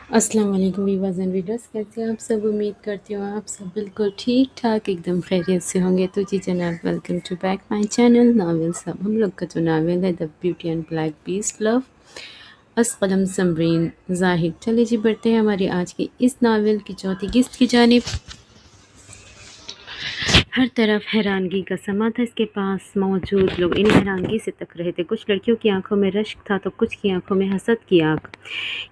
अस्सलाम वालेकुम viewers and readers, कैसे हैं आप सब। उम्मीद करती हूँ आप सब बिल्कुल ठीक ठाक एकदम खैरियत से होंगे। तो जी जनाब, welcome to back my channel novel सब। हम लोग का जो नावल है the beauty and black beast love us कलम समरीन जाहिद। चलिए जी, बढ़ते हैं हमारी आज की इस नावल की चौथी किस्त की जानिब। हर तरफ हैरानगी का समा था। इसके पास मौजूद लोग इन्हें हैरानगी से तक रहे थे। कुछ लड़कियों की आंखों में रश्क था तो कुछ की आंखों में हसद की आंख।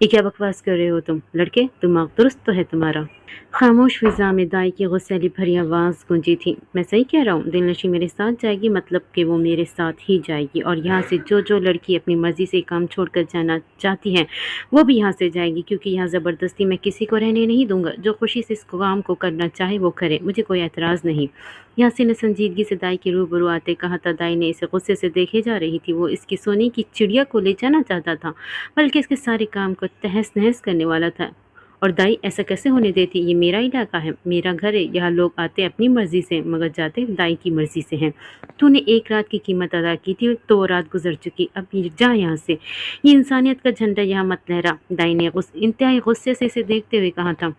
ये क्या बकवास कर रहे हो तुम लड़के, दिमाग दुरुस्त तो है तुम्हारा। खामोश फिजा में दाई की गुस्सैली भरी आवाज़ गूंजी थी। मैं सही कह रहा हूँ, दिलनशी मेरे साथ जाएगी, मतलब कि वो मेरे साथ ही जाएगी। और यहाँ से जो जो लड़की अपनी मर्जी से काम छोड़कर जाना चाहती है वो भी यहाँ से जाएगी, क्योंकि यहाँ ज़बरदस्ती मैं किसी को रहने नहीं दूंगा। जो खुशी से इस काम को करना चाहे वो करे, मुझे कोई एतराज़ नहीं। यासिन ने संजीदगी से दाई के रूबरू आते कहा था। दाई ने इसे गुस्से से देखे जा रही थी। वो इसकी सोने की चिड़िया को ले जाना चाहता था, बल्कि इसके सारे काम को तहस नहस करने वाला था। और दाई ऐसा कैसे होने देती। ये मेरा इलाका है, मेरा घर है। यहाँ लोग आते अपनी मर्जी से मगर जाते दाई की मर्जी से हैं। तूने एक रात की कीमत अदा की थी तो वो रात गुजर चुकी, अब ये जा यहाँ से। ये इंसानियत का झंडा यहाँ मत लहरा। दाई ने इंतहाई गुस्से से इसे देखते हुए कहा था।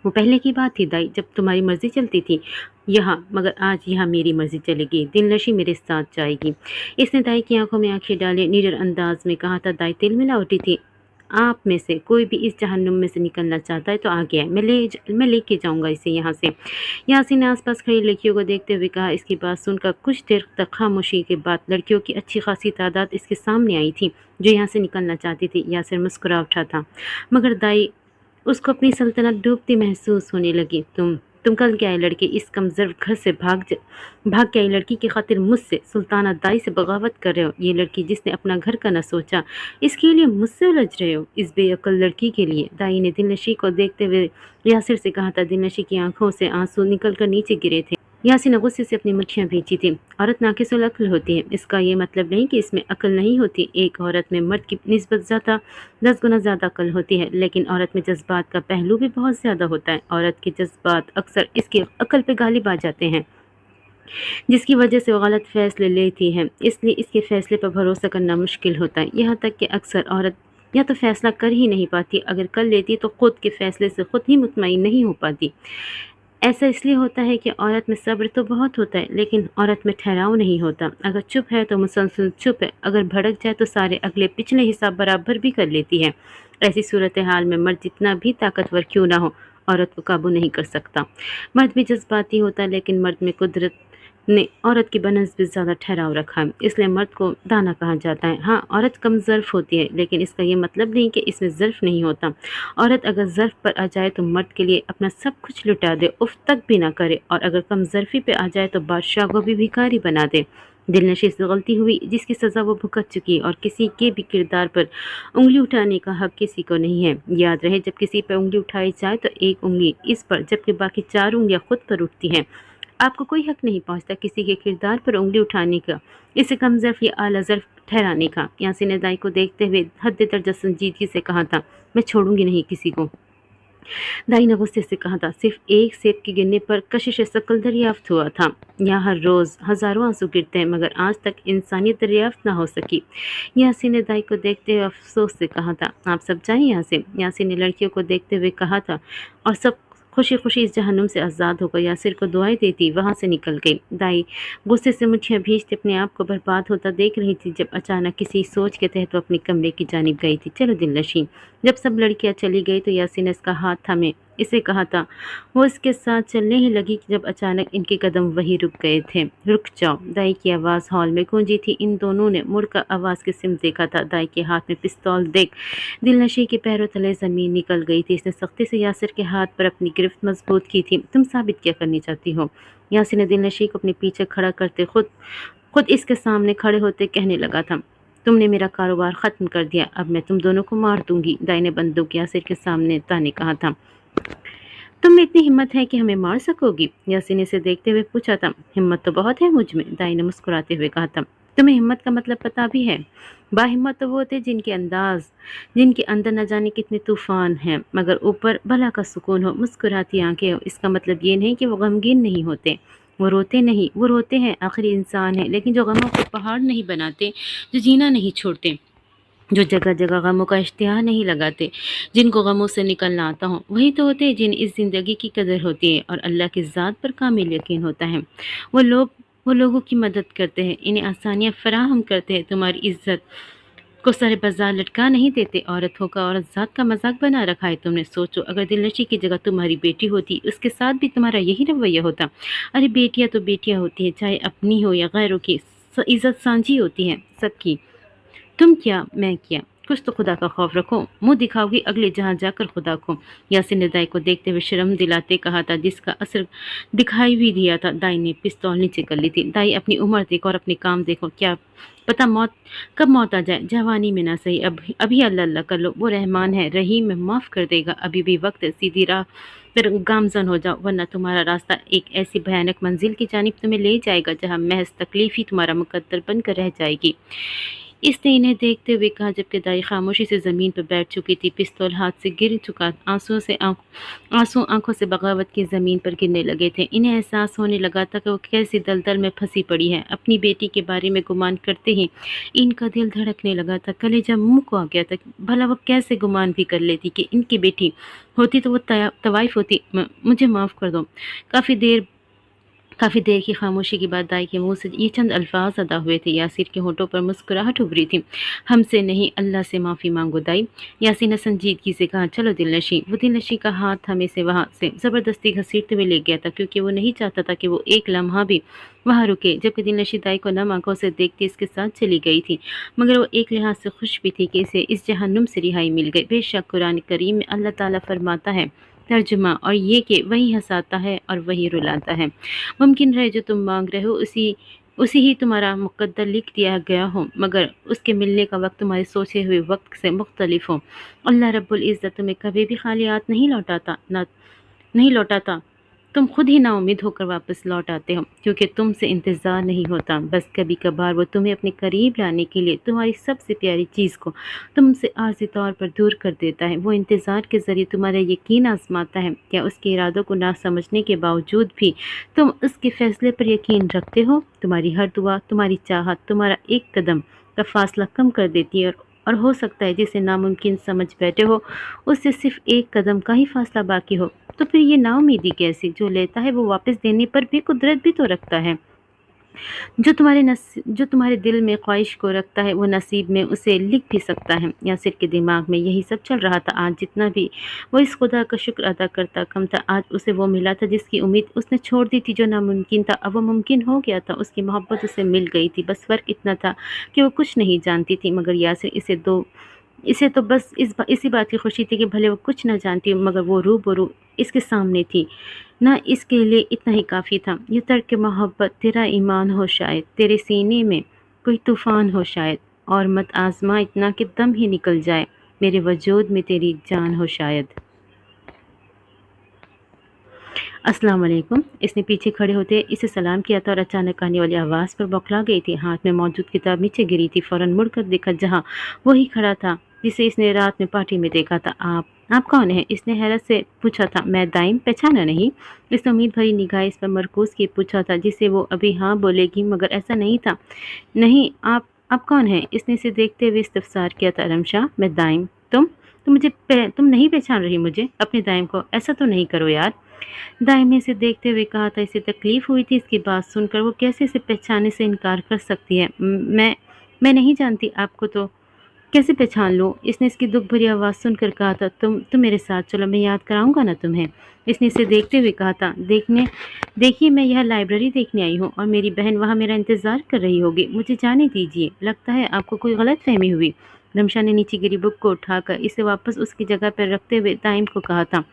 वो पहले की बात थी दाई, जब तुम्हारी मर्जी चलती थी यहाँ, मगर आज यहाँ मेरी मर्जी चलेगी। दिलनशी मेरे साथ जाएगी। इसने दाई की आंखों में आंखें डाले निडर अंदाज में कहा था। दाई तिल मिला उठी थी। आप में से कोई भी इस जहन्नुम में से निकलना चाहता है तो आ गया है, मैं लेके जाऊंगा इसे यहाँ से। यासीन ने आसपास खड़ी लड़कियों को देखते हुए कहा। इसकी बात सुनकर कुछ देर तक खामोशी के बाद लड़कियों की अच्छी खासी तादाद इसके सामने आई थी जो यहाँ से निकलना चाहती थी। यासिर मुस्कुरा उठा था, मगर दाई उसको अपनी सल्तनत डूबती महसूस होने लगी। तुम कल के आए लड़के, इस कमज़ोर घर से भाग के आई लड़की की खातिर मुझसे सुल्ताना दाई से बगावत कर रहे हो। ये लड़की जिसने अपना घर का न सोचा, इसके लिए मुझसे उलझ रहे हो, इस बेअक्ल लड़की के लिए। दाई ने दिलनशी को देखते हुए यासिर से कहा था। दिलनशी की आंखों से आंसू निकल कर नीचे गिरे थे। यासिन ने गुस्से से अपनी मुट्ठियां भींची थी। औरत नाकिसुल अक्ल होती है, इसका ये मतलब नहीं कि इसमें अक्ल नहीं होती। एक औरत में मर्द की निस्बत 10 गुना ज़्यादा अक्ल होती है, लेकिन औरत में जज्बात का पहलू भी बहुत ज़्यादा होता है। औरत के जज्बात अक्सर इसकी अक्ल पे गालिब आ जाते हैं, जिसकी वजह से वो गलत फैसले लेती है। इसलिए इसके फैसले पर भरोसा करना मुश्किल होता है। यहाँ तक कि अक्सर औरत या तो फैसला कर ही नहीं पाती, अगर कर लेती तो खुद के फैसले से खुद ही मुतमईन नहीं हो पाती। ऐसा इसलिए होता है कि औरत में सब्र तो बहुत होता है, लेकिन औरत में ठहराव नहीं होता। अगर चुप है तो मुसलसल चुप है, अगर भड़क जाए तो सारे अगले पिछले हिसाब बराबर भी कर लेती है। ऐसी सूरत हाल में मर्द जितना भी ताकतवर क्यों ना हो, औरत को काबू नहीं कर सकता। मर्द भी जज्बाती होता है, लेकिन मर्द में कुदरत ने औरत की बनस्बत ज़्यादा ठहराव रखा है, इसलिए मर्द को दाना कहा जाता है। हाँ, औरत कम ज़र्फ़ होती है, लेकिन इसका ये मतलब नहीं कि इसमें ज़र्फ़ नहीं होता। औरत अगर ज़र्फ़ पर आ जाए तो मर्द के लिए अपना सब कुछ लुटा दे, उफ़ तक भी ना करे, और अगर कम ज़र्फ़ी पे आ जाए तो बादशाह को भी भिखारी बना दे। दिलनशी से गलती हुई जिसकी सज़ा वो भुगत चुकी, और किसी के भी किरदार पर उंगली उठाने का हक किसी को नहीं है। याद रहे, जब किसी पर उंगली उठाई जाए तो एक उंगली इस पर, जबकि बाकी 4 उंगलियां खुद पर उठती हैं। आपको कोई हक नहीं पहुंचता किसी के किरदार पर उंगली उठाने का, इसे कम ज़र्फ़ या आला ज़र्फ़ ठहराने का। यासीन ने दाई को देखते हुए हद दर्जा संजीदगी से कहा था। मैं छोड़ूंगी नहीं किसी को। दाई ने गुस्से से कहा था। सिर्फ एक सेब के गिरने पर कशिश शकल दरियाफ्त हुआ था। यहाँ हर रोज़ हज़ारों आंसू गिरते हैं, मगर आज तक इंसानियत दरियाफ्त ना हो सकी। यासीन ने दाई को देखते हुए अफसोस से कहा था। आप सब जाएं यहाँ से। यासीन ने लड़कियों को देखते हुए कहा था, और सब खुशी खुशी इस जहन्नुम से आज़ाद होकर यासिर को दुआएं देती वहाँ से निकल गई। दाई गुस्से से मुठ्ठियाँ भींचते अपने आप को बर्बाद होता देख रही थी, जब अचानक किसी सोच के तहत वो अपने कमरे की जानिब गई थी। चलो दिलनशी। जब सब लड़कियां चली गई तो यासीन ने इसका हाथ थामे इसे कहा था। वो इसके साथ चलने ही लगी कि जब अचानक इनके कदम वहीं रुक गए थे। रुक जाओ, दाई की आवाज़ हॉल में गूंजी थी। इन दोनों ने मुड़कर आवाज़ की सिमत देखा था। दाई के हाथ में पिस्तौल देख दिलनशी के पैरों तले ज़मीन निकल गई थी। इसने सख्ती से यासिर के हाथ पर अपनी गिरफ्त मजबूत की थी। तुम साबित क्या करनी चाहती हो? यासिर ने दिलनशी को अपने पीछे खड़ा करते खुद इसके सामने खड़े होते कहने लगा था। तुमने मेरा कारोबार ख़त्म कर दिया, अब मैं तुम दोनों को मार दूंगी। दाई ने बंदूक यासिर के सामने ताने कहा था। तुम में इतनी हिम्मत है कि हमें मार सकोगी? यासिर ने इसे देखते हुए पूछा था। हिम्मत तो बहुत है मुझ में, दाई ने मुस्कुराते हुए कहा था। तुम्हें हिम्मत का मतलब पता भी है? बाहिम्मत तो वो होते जिनके अंदर न जाने कितने तूफान हैं, मगर ऊपर भला का सुकून हो, मुस्कुराती आंखें हो। इसका मतलब ये नहीं कि वो गमगीन नहीं होते, वो रोते नहीं, वो रोते हैं, आखिरी इंसान है, लेकिन जो गमों को पहाड़ नहीं बनाते, जो जीना नहीं छोड़ते। जो जगह जगह गमों का इश्तिहार नहीं लगाते, जिनको गमों से निकलना आता हो, वही तो होते हैं जिन इस ज़िंदगी की कदर होती है और अल्लाह की ज़ात पर कामिल यकीन होता है। वो लोग वो लोगों की मदद करते हैं, इन्हें आसानियाँ फराहम करते हैं, तुम्हारी इज्जत को सरे बाजार लटका नहीं देते। औरत होकर औरत ज़ात का मजाक बना रखा है तुमने। सोचो अगर दिलनशी की जगह तुम्हारी बेटी होती, उसके साथ भी तुम्हारा यही रवैया होता। अरे बेटियां तो बेटियां होती है, चाहे अपनी हो या गैरों की, इज्जत सांझी होती है सबकी। तुम क्या मैं क्या, कुछ तो खुदा का खौफ रखो, मुंह दिखाओगी अगले जहां जाकर खुदा को। यासिन ने दाई को देखते हुए शर्म दिलाते कहा था, जिसका असर दिखाई भी दिया था। दाई ने पिस्तौल नीचे कर ली थी। दाई अपनी उम्र देखो और अपने काम देखो, क्या पता कब मौत आ जाए, जवानी में ना सही। अभी अल्लाह अल्लाह कर लो, वो रहमान है, रहीम है, माफ कर देगा। अभी भी वक्त है, सीधी राह पर गामजन हो जाओ, वरना तुम्हारा रास्ता एक ऐसी भयानक मंजिल की जानिब तुम्हें ले जाएगा जहाँ महज तकलीफ ही तुम्हारा मुकद्दर बनकर रह जाएगी। इसने इन्हें देखते हुए कहा, जबकि दाई खामोशी से ज़मीन पर बैठ चुकी थी। पिस्तौल हाथ से गिर चुका, आंसू आंखों से बगावत की ज़मीन पर गिरने लगे थे। इन्हें एहसास होने लगा था कि वो कैसी दलदल में फंसी पड़ी है। अपनी बेटी के बारे में गुमान करते ही इनका दिल धड़कने लगा था, कलेजा मुंह को आ गया था। भला वो कैसे गुमान भी कर लेती कि इनकी बेटी होती तो वो तवाइफ होती। मुझे माफ़ कर दो। काफ़ी देर की खामोशी के बाद दाई के मुंह से ये चंद अल्फाज अदा हुए थे। यासिर के होठों पर मुस्कुराहट उभरी थी। हमसे नहीं, अल्लाह से माफ़ी मांगो दाई। यासिर ने संजीदगी से कहा, चलो दिलनशी। वो दिलनशी का हाथ हमें से वहाँ से ज़बरदस्ती घसीटते हुए ले गया था, क्योंकि वो नहीं चाहता था कि वो एक लम्हा भी वहाँ रुके। जबकि दिलनशी दाई को नम आंखों से देखती इसके साथ चली गई थी, मगर वो एक लिहाज से खुश भी थी कि इसे इस जहन्नुम से रिहाई मिल गई। बेशक कुरान करीम में अल्लाह ताला फरमाता है, तर्जुमा और ये कि वही हंसाता है और वही रुलाता है। मुमकिन है जो तुम मांग रहे हो उसी उसी ही तुम्हारा मुकद्दर लिख दिया गया हो, मगर उसके मिलने का वक्त तुम्हारे सोचे हुए वक्त से मुख्तलिफ हो। अल्लाह रब्बुल इज़्ज़त तुम्हें कभी भी खाली हाथ नहीं लौटाता। तुम खुद ही नाउम्मीद होकर वापस लौट आते हो, क्योंकि तुमसे इंतज़ार नहीं होता। बस कभी कभार वो तुम्हें अपने करीब लाने के लिए तुम्हारी सबसे प्यारी चीज़ को तुमसे आर्ज़ी तौर पर दूर कर देता है। वो इंतज़ार के ज़रिए तुम्हारा यकीन आजमाता है। क्या उसके इरादों को ना समझने के बावजूद भी तुम उसके फ़ैसले पर यकीन रखते हो? तुम्हारी हर दुआ, तुम्हारी चाहत, तुम्हारा एक कदम का फ़ासला कम कर देती है, और हो सकता है जिसे नामुमकिन समझ बैठे हो, उससे सिर्फ एक कदम का ही फासला बाकी हो। तो फिर ये नाउमीदी कैसी? जो लेता है वो वापस देने पर भी कुदरत भी तो रखता है। जो तुम्हारे दिल में ख्वाहिश को रखता है, वो नसीब में उसे लिख भी सकता है। यासिर के दिमाग में यही सब चल रहा था। आज जितना भी वो इस खुदा का शुक्र अदा करता कम था। आज उसे वो मिला था जिसकी उम्मीद उसने छोड़ दी थी। जो नामुमकिन था अब वो मुमकिन हो गया था। उसकी मोहब्बत उसे मिल गई थी। बस फ़र्क इतना था कि वो कुछ नहीं जानती थी, मगर यासिर इसे तो बस इसी बात की खुशी थी कि भले वो कुछ न जानती हो, मगर वो रूबरू इसके सामने थी ना। इसके लिए इतना ही काफ़ी था। ये तर्क मोहब्बत तेरा ईमान हो शायद, तेरे सीने में कोई तूफ़ान हो शायद, और मत आज़मा इतना कि दम ही निकल जाए, मेरे वजूद में तेरी जान हो शायद। अस्सलाम वालेकुम। इसने पीछे खड़े होते इसे सलाम किया था और अचानक आने वाली आवाज़ पर बौखला गई थी। हाथ में मौजूद किताब नीचे गिरी थी। फ़ौरन मुड़कर देखा, जहाँ वही खड़ा था जिसे इसने रात में पार्टी में देखा था। आप कौन हैं? इसने हैरत से पूछा था। मैं दाइम, पहचाना नहीं? इसने उम्मीद भरी निगाह इस पर मरकूज़ किए पूछा था, जिसे वो अभी हाँ बोलेगी, मगर ऐसा नहीं था। नहीं, आप कौन हैं? इसने इसे देखते हुए इस्तफसार किया था। रमशा, मैं दाइम। तुम नहीं पहचान रही मुझे, अपने दाइम को? ऐसा तो नहीं करो यार। दाइम ने इसे देखते हुए कहा था। इसे तकलीफ हुई थी इसकी बात सुनकर। वो कैसे इसे पहचानने से इनकार कर सकती है? मैं नहीं जानती आपको, तो कैसे पहचान लूँ? इसने इसकी दुख भरी आवाज़ सुनकर कहा था। तुम मेरे साथ चलो, मैं याद कराऊंगा ना तुम्हें। इसने इसे देखते हुए कहा था। देखिए, मैं यह लाइब्रेरी देखने आई हूँ और मेरी बहन वहाँ मेरा इंतज़ार कर रही होगी। मुझे जाने दीजिए। लगता है आपको कोई गलत फहमी हुई। रमशा ने नीचे गिरी बुक को उठाकर इसे वापस उसकी जगह पर रखते हुए दाइम को कहा था।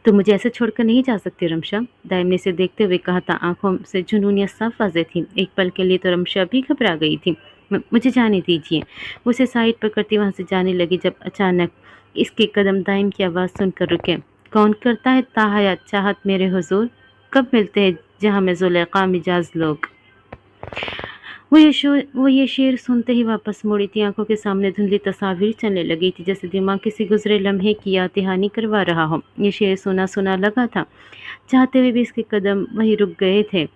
तुम मुझे ऐसे छोड़कर नहीं जा सकती रमशा। दाइम ने इसे देखते हुए कहा था। आंखों से जुनूनियत साफ वाज़ेह थी। एक पल के लिए तो रमशा भी घबरा गई थी। मुझे जाने दीजिए। वो उसे साइड पर करती वहाँ से जाने लगी, जब अचानक इसके कदम दाइम की आवाज़ सुनकर रुके। कौन करता है ताहयात चाहत मेरे हुजूर? कब मिलते हैं जहाँ में ज़ुलेखा मिजाज लोग। वो ये शेर सुनते ही वापस मुड़ी थी। आंखों के सामने धुंधली तस्वीर चलने लगी थी, जैसे दिमाग किसी गुजरे लम्हे की याद दहानी करवा रहा हो। ये शेर सुना सुना लगा था। चाहते हुए भी इसके कदम वहीं रुक गए थे।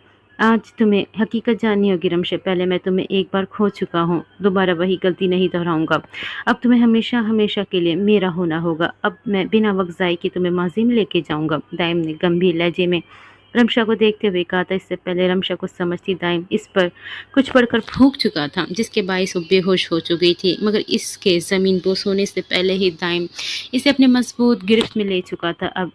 आज तुम्हें हकीकत जाननी होगी रमशे, पहले मैं तुम्हें एक बार खो चुका हूँ, दोबारा वही गलती नहीं दोहराऊंगा। अब तुम्हें हमेशा हमेशा के लिए मेरा होना होगा। अब मैं बिना वक्त ज़ाय के तुम्हें माजी में लेके जाऊंगा। दाइम ने गंभीर लहजे में रमशा को देखते हुए कहा था। इससे पहले रमशा को समझती दाइम इस पर कुछ पढ़कर फूंक चुका था, जिसके बायस वो बेहोश हो चुकी थी, मगर इसके ज़मीन बोस होने से पहले ही दाइम इसे अपने मजबूत गिरफ्त में ले चुका था। अब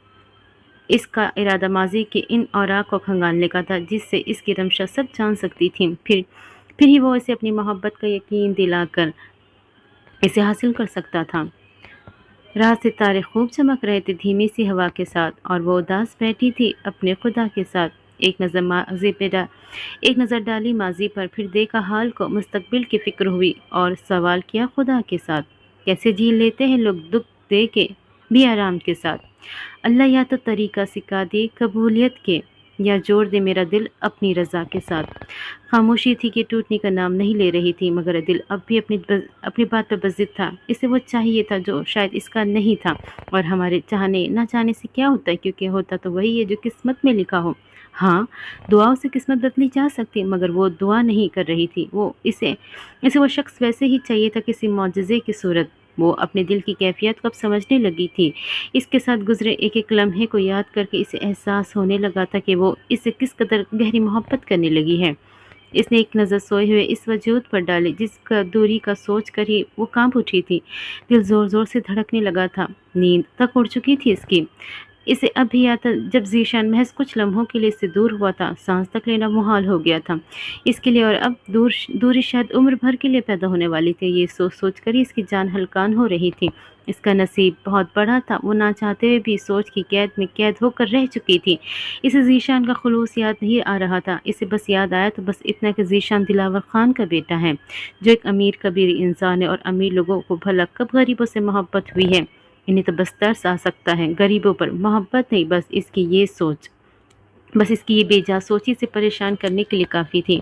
इसका इरादा माजी के इन औराक को खंगालने का था, जिससे इसकी रमशा सब जान सकती थी। फिर ही वो इसे अपनी मोहब्बत का यकीन दिलाकर इसे हासिल कर सकता था। रात सितारे खूब चमक रहे थे धीमी सी हवा के साथ, और वो उदास बैठी थी अपने खुदा के साथ। एक नज़र डाली माजी पर, फिर देखा हाल को, मुस्तकबिल की फिक्र हुई और सवाल किया खुदा के साथ, कैसे झील लेते हैं लोग दुख दे के भी आराम के साथ। अल्लाह या तो तरीका सिखा दे कबूलियत के, या जोड़ दे मेरा दिल अपनी रज़ा के साथ। खामोशी थी कि टूटने का नाम नहीं ले रही थी, मगर दिल अब भी अपनी बात पर बज़िद था। इसे वो चाहिए था जो शायद इसका नहीं था। और हमारे चाहने ना चाहने से क्या होता है, क्योंकि होता तो वही है जो किस्मत में लिखा हो। हाँ, दुआओं से किस्मत बदली जा सकती, मगर वो दुआ नहीं कर रही थी। इसे वो शख्स वैसे ही चाहिए था, किसी मौजज़े की सूरत। वो अपने दिल की कैफियत को अब समझने लगी थी। इसके साथ गुजरे एक एक लम्हे को याद करके इसे एहसास होने लगा था कि वो इससे किस कदर गहरी मोहब्बत करने लगी है। इसने एक नज़र सोए हुए इस वजूद पर डाली, जिसका दूरी का सोच कर ही वो कांप उठी थी। दिल ज़ोर ज़ोर से धड़कने लगा था। नींद तक उड़ चुकी थी इसकी। इसे अब भी याद था जब ज़ीशान महज कुछ लम्हों के लिए इससे दूर हुआ था। सांस तक लेना मुहाल हो गया था इसके लिए, और अब दूरी शायद उम्र भर के लिए पैदा होने वाली थी। ये सोच सोच कर ही इसकी जान हलकान हो रही थी। इसका नसीब बहुत बड़ा था। वो ना चाहते हुए भी सोच की कैद में कैद होकर रह चुकी थी। इसे ज़ीशान का खुलूस याद नहीं आ रहा था। इसे बस याद आया तो बस इतना कि ज़ीशान दिलावर खान का बेटा है, जो एक अमीर कबीर इंसान है। और अमीर लोगों को भला कब गरीबों से मोहब्बत हुई है? इन्हें तो बस तरस आ सकता है, गरीबों पर मोहब्बत नहीं। बस इसकी ये बेजा सोची से परेशान करने के लिए काफ़ी थी।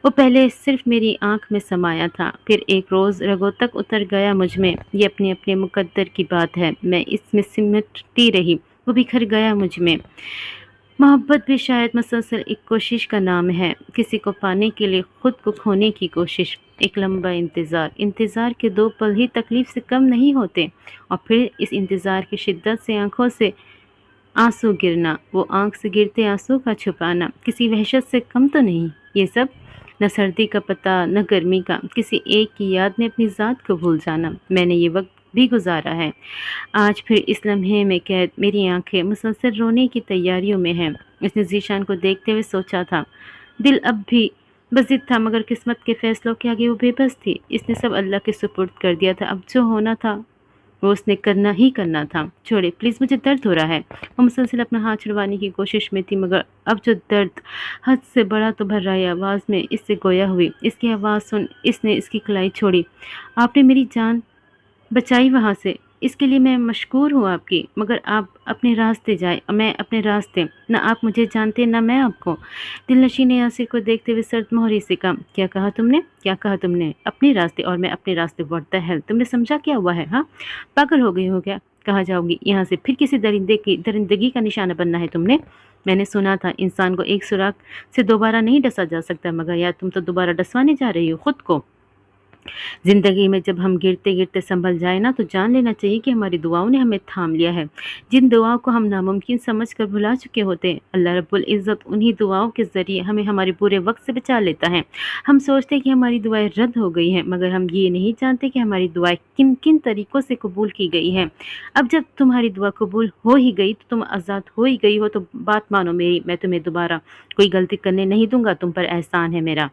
वो पहले सिर्फ मेरी आंख में समाया था, फिर एक रोज़ रगों तक उतर गया मुझ में। ये अपने अपने मुकद्दर की बात है। मैं इसमें सिमटती रही, वो बिखर गया मुझ में। मोहब्बत भी शायद मुसलसल एक कोशिश का नाम है, किसी को पाने के लिए खुद को खोने की कोशिश। एक लंबा इंतज़ार के 2 पल ही तकलीफ़ से कम नहीं होते। और फिर इस इंतज़ार की शिद्दत से आंखों से आंसू गिरना, वो आंख से गिरते आंसू का छुपाना किसी वहशत से कम तो नहीं। ये सब न सर्दी का पता न गर्मी का, किसी एक की याद में अपनी ज़ात को भूल जाना। मैंने ये वक्त भी गुजारा है। आज फिर इस लम्हे में कैद मेरी आंखें मुसलसल रोने की तैयारियों में हैं। इसने ज़ीशान को देखते हुए सोचा था। दिल अब भी बज़िद था, मगर किस्मत के फैसलों के आगे वो बेबस थी। इसने सब अल्लाह के सुपुर्द कर दिया था। अब जो होना था वो उसने करना ही करना था। छोड़े प्लीज़, मुझे दर्द हो रहा है। वो मुसलसल अपना हाथ छुड़वाने की कोशिश में थी, मगर अब जो दर्द हद से बड़ा तो भर्राई आवाज़ में इससे गोया हुई। इसकी आवाज़ सुन इसने इसकी कलाई छोड़ी। आपने मेरी जान बचाई वहाँ से, इसके लिए मैं मशकूर हूँ आपकी। मगर आप अपने रास्ते जाए, मैं अपने रास्ते। ना आप मुझे जानते ना मैं आपको। दिलनशी ने यासिर को देखते हुए सर्द मोहरी से कहा, क्या कहा तुमने? अपने रास्ते और मैं अपने रास्ते। व्हाट द हेल, तुमने समझा क्या हुआ है? हाँ, पागल हो गई हो क्या? कहाँ जाओगी यहाँ से? फिर किसी दरिंदगी का निशाना बनना है तुमने? मैंने सुना था इंसान को एक सुराख से दोबारा नहीं डसा जा सकता, मगर यार तुम तो दोबारा डसवाने जा रही हो खुद को। ज़िंदगी में जब हम गिरते गिरते संभल जाए ना, तो जान लेना चाहिए कि हमारी दुआओं ने हमें थाम लिया है। जिन दुआओं को हम नामुमकिन समझकर भुला चुके होते हैं, अल्लाह रब्बुल इज़्ज़त उन्हीं दुआओं के ज़रिए हमें हमारे बुरे वक्त से बचा लेता है। हम सोचते हैं कि हमारी दुआएं रद्द हो गई हैं, मगर हम ये नहीं जानते कि हमारी दुआएं किन किन तरीक़ों से कबूल की गई हैं। अब जब तुम्हारी दुआ कबूल हो ही गई तो तुम आज़ाद हो ही गई हो, तो बात मानो मेरी। मैं तुम्हें दोबारा कोई गलती करने नहीं दूंगा। तुम पर एहसान है मेरा,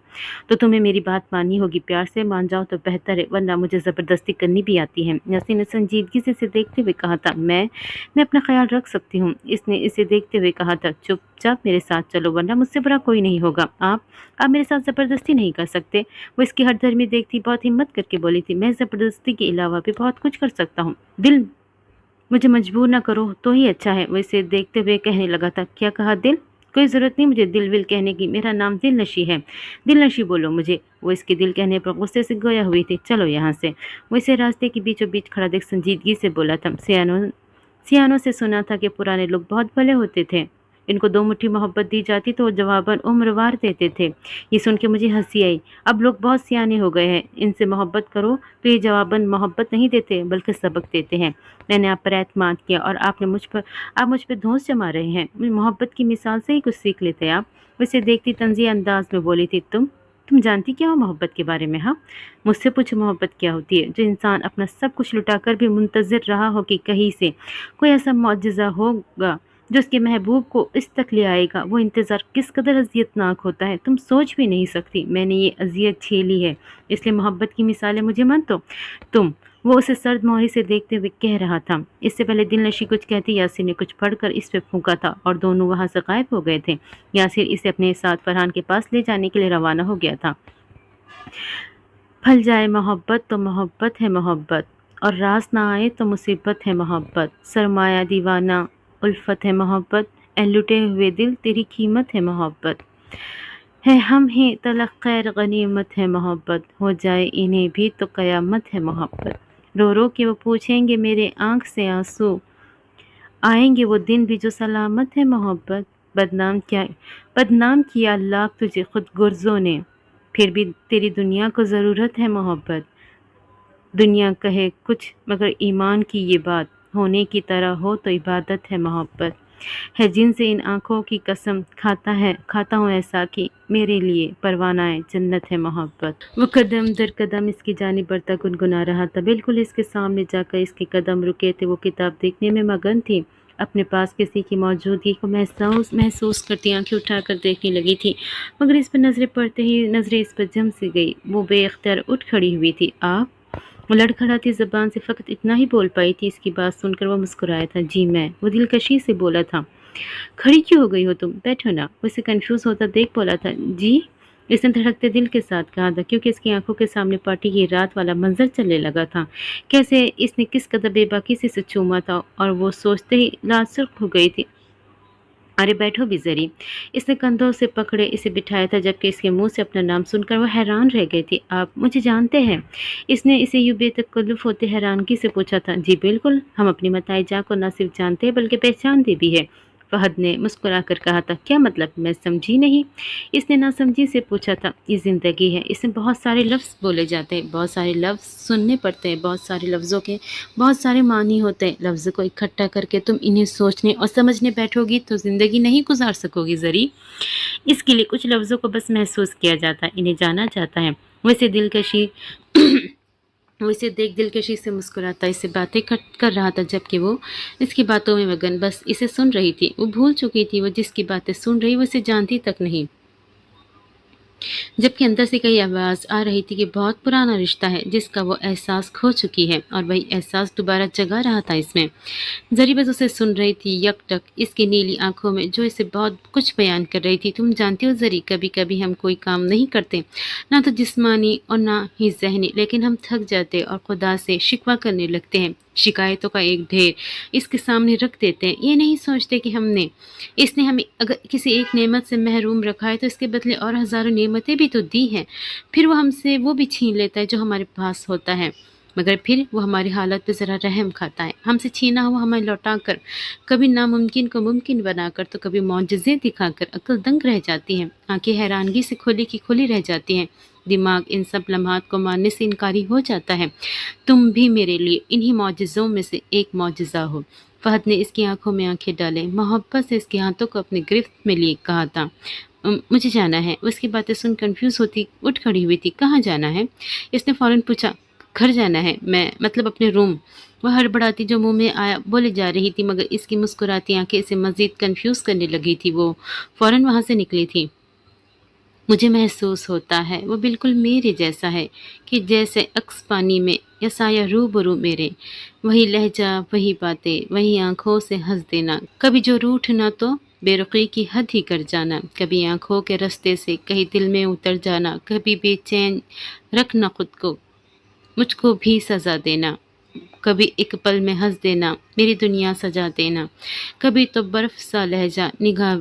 तो तुम्हें मेरी बात माननी होगी। प्यार से मान जाओ तो बेहतर है, वरना मुझे ज़बरदस्ती करनी भी आती है। यासीन ने संजीदगी से इसे देखते हुए कहा था, मैं अपना ख्याल रख सकती हूँ। इसने इसे देखते हुए कहा था, चुपचाप मेरे साथ चलो, वरना मुझसे बुरा कोई नहीं होगा। आप मेरे साथ ज़बरदस्ती नहीं कर सकते। वो इसकी हठधर्मी देखती बहुत हिम्मत करके बोली थी, मैं ज़बरदस्ती के अलावा भी बहुत कुछ कर सकता हूँ। दिल, मुझे मजबूर ना करो तो ही अच्छा है। वो इसे देखते हुए कहने लगा था, क्या कहा दिल? कोई ज़रूरत नहीं मुझे दिल विल कहने की, मेरा नाम दिलनशी है। दिलनशी बोलो मुझे। वो इसके दिल कहने पर गुस्से से गोया हुई थी। चलो यहाँ से। वो इसे रास्ते के बीचों बीच खड़ा देख संजीदगी से बोला था, सियानों से सुना था कि पुराने लोग बहुत भले होते थे, इनको 2 मुट्ठी मोहब्बत दी जाती तो वो जवाबन उम्रवार देते थे। ये सुन के मुझे हँसी आई। अब लोग बहुत सियाने हो गए हैं, इनसे मोहब्बत करो तो ये जवाबन मोहब्बत नहीं देते बल्कि सबक देते हैं। मैंने आप पर एतमाद किया और आप मुझ पर धौंस जमा रहे हैं। मोहब्बत की मिसाल से ही कुछ सीख लेते आप। उसे देखती तंज़िया अंदाज में बोली थी, तुम जानती क्या हो मोहब्बत के बारे में? हाँ, मुझसे पूछो मोहब्बत क्या होती है। जो इंसान अपना सब कुछ लुटाकर भी मुंतज़िर रहा हो कि कहीं से कोई ऐसा मुअज्जिज़ा होगा जो उसके महबूब को इस तक ले आएगा, वो इंतज़ार किस कदर अज़ियतनाक होता है तुम सोच भी नहीं सकती। मैंने ये अज़ियत झेली है, इसलिए मोहब्बत की मिसालें मुझे मत दो। तुम वो उसे सर्द मोहरी से देखते हुए कह रहा था। इससे पहले दिलनशी कुछ कहती यासिर ने कुछ पढ़कर इस पे फूंका था और दोनों वहां से गायब हो गए थे। यासिर इसे अपने साथ फरहान के पास ले जाने के लिए रवाना हो गया था। फल जाए मोहब्बत तो मोहब्बत है मोहब्बत, और रास ना आए तो मुसीबत है मोहब्बत। सरमाया दीवाना उल्फत है मोहब्बत, ए लुटे हुए दिल तेरी कीमत है मोहब्बत। है हम ही तलख खैर गनीमत है मोहब्बत, हो जाए इन्हें भी तो कयामत है मोहब्बत। रो रो के वो पूछेंगे मेरे आँख से आंसू, आएंगे वो दिन भी जो सलामत है मोहब्बत। बदनाम किया लाख तुझे खुद गुर्जों ने, फिर भी तेरी दुनिया को ज़रूरत है मोहब्बत। दुनिया कहे कुछ मगर ईमान की ये बात, होने की तरह हो तो इबादत है मोहब्बत। है जिनसे इन आँखों की कसम, खाता हूँ ऐसा कि मेरे लिए परवानाए जन्नत है मोहब्बत। वो कदम दर कदम इसकी जानिब बढ़ता गुनगुना रहा था। बिल्कुल इसके सामने जाकर इसके कदम रुके थे। वो किताब देखने में मगन थी। अपने पास किसी की मौजूदगी को महसूस करती आंखें उठाकर देखने लगी थी, मगर इस पर नज़रें पड़ते ही नज़रें इस पर जम सी गई। वो बेख्तियार उठ खड़ी हुई थी। आप? वो लड़खड़ाती ज़बान से फ़कत इतना ही बोल पाई थी। इसकी बात सुनकर वो मुस्कुराया था। जी मैं। वो दिलकशी से बोला था। खड़ी क्यों हो गई हो तुम? बैठो ना। वो इसे कंफ्यूज होता देख बोला था। जी? इसने धड़कते दिल के साथ कहा था, क्योंकि इसकी आंखों के सामने पार्टी की रात वाला मंजर चलने लगा था। कैसे इसने किस कदर बेबाकी से इसे चूमा था, और वो सोचते ही लाल सुर्ख हो गई थी। अरे बैठो भी ज़री। इसने कंधों से पकड़े इसे बिठाया था, जबकि इसके मुंह से अपना नाम सुनकर वो हैरान रह गई थी। आप मुझे जानते हैं? इसने इसे यूं बेतकल्लुफ़ होते हैरानगी से पूछा था। जी बिल्कुल, हम अपनी मताइजा को न सिर्फ जानते हैं बल्कि पहचानते भी है। फहद ने मुस्कुराकर कहा था। क्या मतलब? मैं समझी नहीं। इसने नासमझी से पूछा था। ये ज़िंदगी है, इसमें बहुत सारे लफ्ज़ बोले जाते हैं, बहुत सारे लफ्ज़ सुनने पड़ते हैं, बहुत सारे लफ्ज़ों के बहुत सारे मानी होते हैं। लफ्ज़ को इकट्ठा करके तुम इन्हें सोचने और समझने बैठोगी तो ज़िंदगी नहीं गुजार सकोगी ज़री। इसके लिए कुछ लफ्ज़ों को बस महसूस किया जाता है, इन्हें जाना जाता है। वैसे दिलकशी वो इसे देख दिलकशी से मुस्कुराता इससे बातें कर रहा था, जबकि वो इसकी बातों में मगन बस इसे सुन रही थी। वो भूल चुकी थी वो जिसकी बातें सुन रही वो इसे जानती तक नहीं, जबकि अंदर से कई आवाज़ आ रही थी कि बहुत पुराना रिश्ता है जिसका वो एहसास खो चुकी है, और वही एहसास दोबारा जगा रहा था इसमें। ज़री बस उसे सुन रही थी यकटक, इसकी नीली आंखों में जो इसे बहुत कुछ बयान कर रही थी। तुम जानती हो ज़री, कभी कभी हम कोई काम नहीं करते, ना तो जिस्मानी और ना ही ज़हनी, लेकिन हम थक जाते और खुदा से शिकवा करने लगते हैं, शिकायतों का एक ढेर इसके सामने रख देते हैं। ये नहीं सोचते कि इसने हमें अगर किसी एक नेमत से महरूम रखा है तो इसके बदले और हज़ारों नेमतें भी तो दी हैं। फिर वो हमसे वो भी छीन लेता है जो हमारे पास होता है, मगर फिर वो हमारी हालत पे ज़रा रहम खाता है। हमसे छीना हुआ हमें लौटा कर, कभी नामुमकिन को मुमकिन बनाकर तो कभी मौजज़े दिखाकर अक्ल दंग रह जाती है। आंखें हैरानगी से खुली की खुली रह जाती हैं। दिमाग इन सब लम्हात को मानने से इनकारी हो जाता है। तुम भी मेरे लिए इन्हीं मौजज़ों में से एक मौजज़ा हो। फहद ने इसकी आंखों में आंखें डाले, मोहब्बत से इसके हाथों को अपनी गिरफ्त में लिए कहा था। मुझे जाना है। उसकी बातें सुन कंफ्यूज होती उठ खड़ी हुई थी। कहाँ जाना है? इसने फौरन पूछा। घर जाना है, मैं मतलब अपने रूम। वह हड़बड़ाती जो मुंह में आया बोले जा रही थी, मगर इसकी मुस्कुराती आंखें इसे मजीद कंफ्यूज करने लगी थी। वो फौरन वहां से निकली थी। मुझे महसूस होता है वो बिल्कुल मेरे जैसा है, कि जैसे अक्स पानी में या साया रूबरू मेरे। वही लहजा, वही बातें, वही आंखों से हंस देना, कभी जो रूठना तो बेरुखी की हद ही कर जाना, कभी आंखों के रास्ते से कहीं दिल में उतर जाना, कभी बेचैन रखना खुद को, मुझको भी सजा देना, कभी एक पल में हंस देना, मेरी दुनिया सजा देना, कभी तो बर्फ सा लहजा निगाह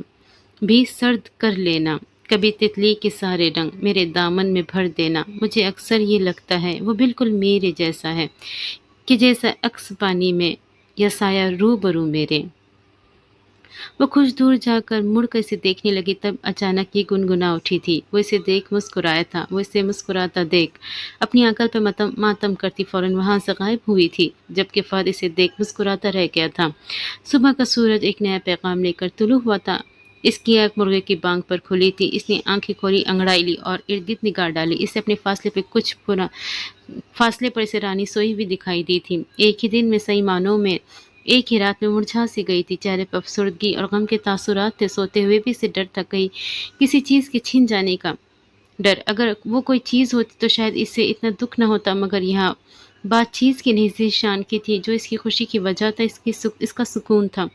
भी सर्द कर लेना, कभी तितली के सारे रंग मेरे दामन में भर देना। मुझे अक्सर ये लगता है वो बिल्कुल मेरे जैसा है, कि जैसा अक्स पानी में या साया रूबरू मेरे। وہ کچھ دور جا کر مڑ کر اسے دیکھنے لگی، تب اچانک یہ گنگنا اٹھی تھی۔ وہ اسے دیکھ مسکرایا تھا، وہ اسے مسکراتا دیکھ اپنی عقل پہ ماتم کرتی فوراً وہاں سے غائب ہوئی تھی، جبکہ فہد اسے دیکھ مسکراتا رہ گیا تھا۔ صبح کا سورج ایک نیا پیغام لے کر طلوع ہوا تھا۔ اس کی آنکھ مرغے کی بانگ پر کھلی تھی۔ اس نے آنکھیں کھولی، انگڑائی لی اور ارد گرد نگاہ ڈالی۔ اسے اپنے فاصلے پر اسے رانی سوئی ہوئی دکھائی دی تھی، ایک ہی دن میں صحیح معنوں میں ایک ہی رات میں مرجھا سی گئی تھی۔ چہرے پر افسردگی اور غم کے تاثرات تھے۔ سوتے ہوئے بھی اسے ڈر تھا، کہیں کسی چیز کے چھن جانے کا ڈر۔ اگر وہ کوئی چیز ہوتی تو شاید اسے اتنا دکھ نہ ہوتا، مگر یہاں بات چیز کی نہیں، ذیشان کی تھی، جو اس کی خوشی کی وجہ تھا، اس کا سکون تھا۔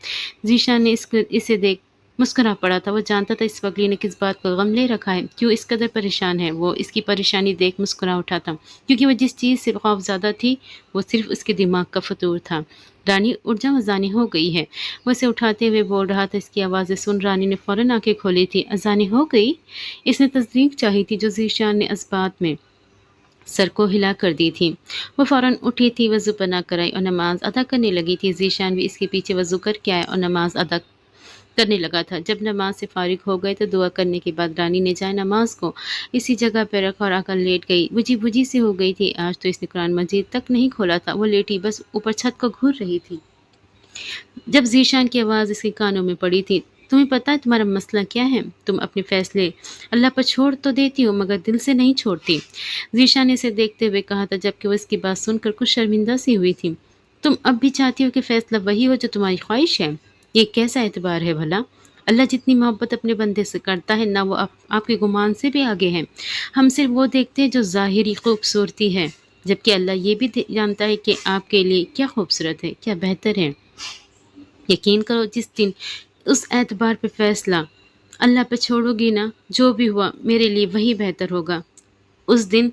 ذیشان نے اسے دیکھ مسکرا پڑا تھا۔ وہ جانتا تھا اس پگلی نے کس بات کا غم لے رکھا ہے، کیوں اس قدر پریشان ہے۔ وہ اس کی پریشانی دیکھ مسکرا اٹھا تھا، کیونکہ وہ جس چیز سے خوف زدہ تھی وہ صرف اس کے دماغ کا فطور تھا۔ رانی اٹھ جا، اذانیں ہو گئی ہے۔ وہ اسے اٹھاتے ہوئے بول رہا تھا۔ اس کی آوازیں سن رانی نے فوراً آنکھیں کھولی تھی۔ اذانیں ہو گئی؟ اس نے تصدیق چاہی تھی، جو ذیشان نے اسبات میں سر کو ہلا کر دی تھی۔ وہ فوراً اٹھی تھی، وضو پنا کرائی اور نماز ادا کرنے لگی تھی۔ ذیشان بھی اس کے پیچھے وضو کر کے آیا اور نماز ادا کرنے لگا تھا۔ جب نماز سے فارغ ہو گئے تو دعا کرنے کے بعد رانی نے جائے نماز کو اسی جگہ پہ رکھا اور آ کر لیٹ گئی۔ بجھی سی ہو گئی تھی۔ آج تو اس نے قرآن مجید تک نہیں کھولا تھا۔ وہ لیٹی بس اوپر چھت کو گھور رہی تھی، جب ذیشان کی آواز اس کے کانوں میں پڑی تھی۔ تمہیں پتہ ہے تمہارا مسئلہ کیا ہے؟ تم اپنے فیصلے اللہ پر چھوڑ تو دیتی ہو، مگر دل سے نہیں چھوڑتی۔ ذیشان نے اسے دیکھتے ہوئے کہا تھا، جبکہ وہ اس کی بات سن کر کچھ شرمندہ سی ہوئی تھی۔ تم اب بھی چاہتی ہو کہ فیصلہ وہی ہو جو تمہاری خواہش ہے؟ یہ کیسا اعتبار ہے بھلا؟ اللہ جتنی محبت اپنے بندے سے کرتا ہے، نہ وہ آپ کے گمان سے بھی آگے ہے۔ ہم صرف وہ دیکھتے ہیں جو ظاہری خوبصورتی ہے، جبکہ اللہ یہ بھی جانتا ہے کہ آپ کے لیے کیا خوبصورت ہے، کیا بہتر ہے۔ یقین کرو، جس دن اس اعتبار پہ فیصلہ اللہ پہ چھوڑو گی نا، جو بھی ہوا میرے لیے وہی بہتر ہوگا۔ اس دن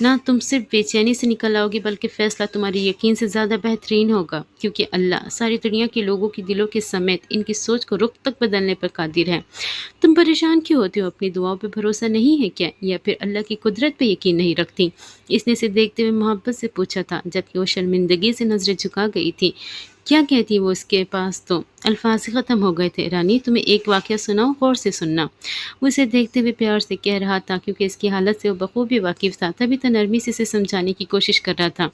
نہ تم صرف بے چینی سے نکل آؤ گی، بلکہ فیصلہ تمہاری یقین سے زیادہ بہترین ہوگا، کیونکہ اللہ ساری دنیا کے لوگوں کے دلوں کے سمیت ان کی سوچ کو رخ تک بدلنے پر قادر ہے۔ تم پریشان کیوں ہوتی ہو؟ اپنی دعاؤں پہ بھروسہ نہیں ہے کیا، یا پھر اللہ کی قدرت پہ یقین نہیں رکھتی؟ اس نے اسے دیکھتے ہوئے محبت سے پوچھا تھا، جبکہ وہ شرمندگی سے نظریں جھکا گئی تھی۔ کیا کہتی وہ؟ اس کے پاس تو الفاظ ہی ختم ہو گئے تھے۔ رانی، تمہیں ایک واقعہ سناؤ، غور سے سننا۔ وہ اسے دیکھتے ہوئے پیار سے کہہ رہا تھا، کیونکہ اس کی حالت سے وہ بخوبی واقف تھا، تبھی تو نرمی سے اسے سمجھانے کی کوشش کر رہا تھا۔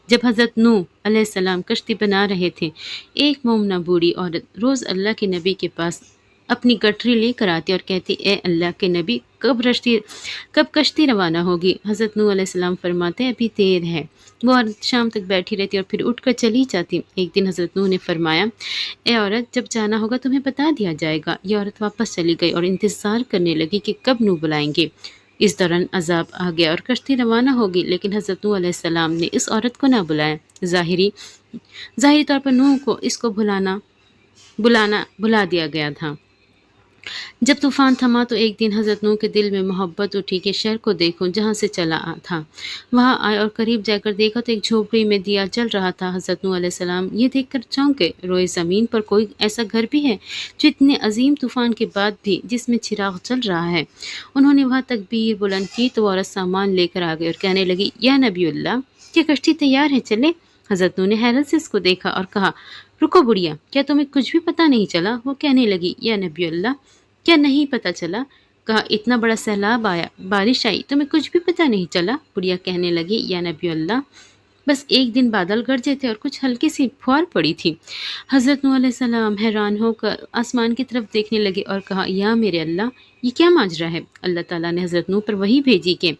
جب حضرت نوح علیہ السلام کشتی بنا رہے تھے، ایک مومنہ بوڑھی عورت روز اللہ کے نبی کے پاس اپنی گٹھری لے کر آتی اور کہتی، اے اللہ کے نبی، کب کشتی روانہ ہوگی؟ حضرت نوح علیہ السلام فرماتے، ابھی دیر ہے۔ وہ عورت شام تک بیٹھی رہتی اور پھر اٹھ کر چلی جاتی۔ ایک دن حضرت نوح نے فرمایا، اے عورت، جب جانا ہوگا تمہیں بتا دیا جائے گا۔ یہ عورت واپس چلی گئی اور انتظار کرنے لگی کہ کب نوح بلائیں گے۔ اس دوران عذاب آ گیا اور کشتی روانہ ہوگی، لیکن حضرت نوح علیہ السلام نے اس عورت کو نہ بلایا۔ ظاہری طور پر نوح کو اس کو بلا دیا گیا تھا۔ جب طوفان تھما تو ایک دن حضرت نوح کے دل میں محبت اٹھی کہ شہر کو دیکھوں جہاں سے چلا تھا۔ وہاں آئے اور قریب جا کر دیکھا تو ایک جھوپڑی میں دیا جل رہا تھا۔ حضرت نوح علیہ السلام یہ دیکھ کر چونکے، روئے زمین پر کوئی ایسا گھر بھی ہے جو اتنے عظیم طوفان کے بعد بھی جس میں چراغ چل رہا ہے؟ انہوں نے وہاں تکبیر بلند کی تو وہ عورت سامان لے کر آ گئی اور کہنے لگی، یا نبی اللہ، کیا کشتی تیار ہے، چلے؟ حضرت نوح نے حیرت سے اس کو دیکھا اور کہا، رکو بڑھیا، کیا تمہیں کچھ بھی پتہ نہیں چلا؟ وہ کہنے لگی، یا نبی اللہ، کیا نہیں پتہ چلا؟ کہا، اتنا بڑا سیلاب آیا، بارش آئی، تمہیں کچھ بھی پتہ نہیں چلا؟ بڑھیا کہنے لگی، یا نبی اللہ، بس ایک دن بادل گرجے تھے اور کچھ ہلکی سی پھوار پڑی تھی۔ حضرت نوح علیہ السلام حیران ہو کر آسمان کی طرف دیکھنے لگے اور کہا، یا میرے اللہ، یہ کیا ماجرا ہے؟ اللہ تعالیٰ نے حضرت نوح پر وحی بھیجی کہ،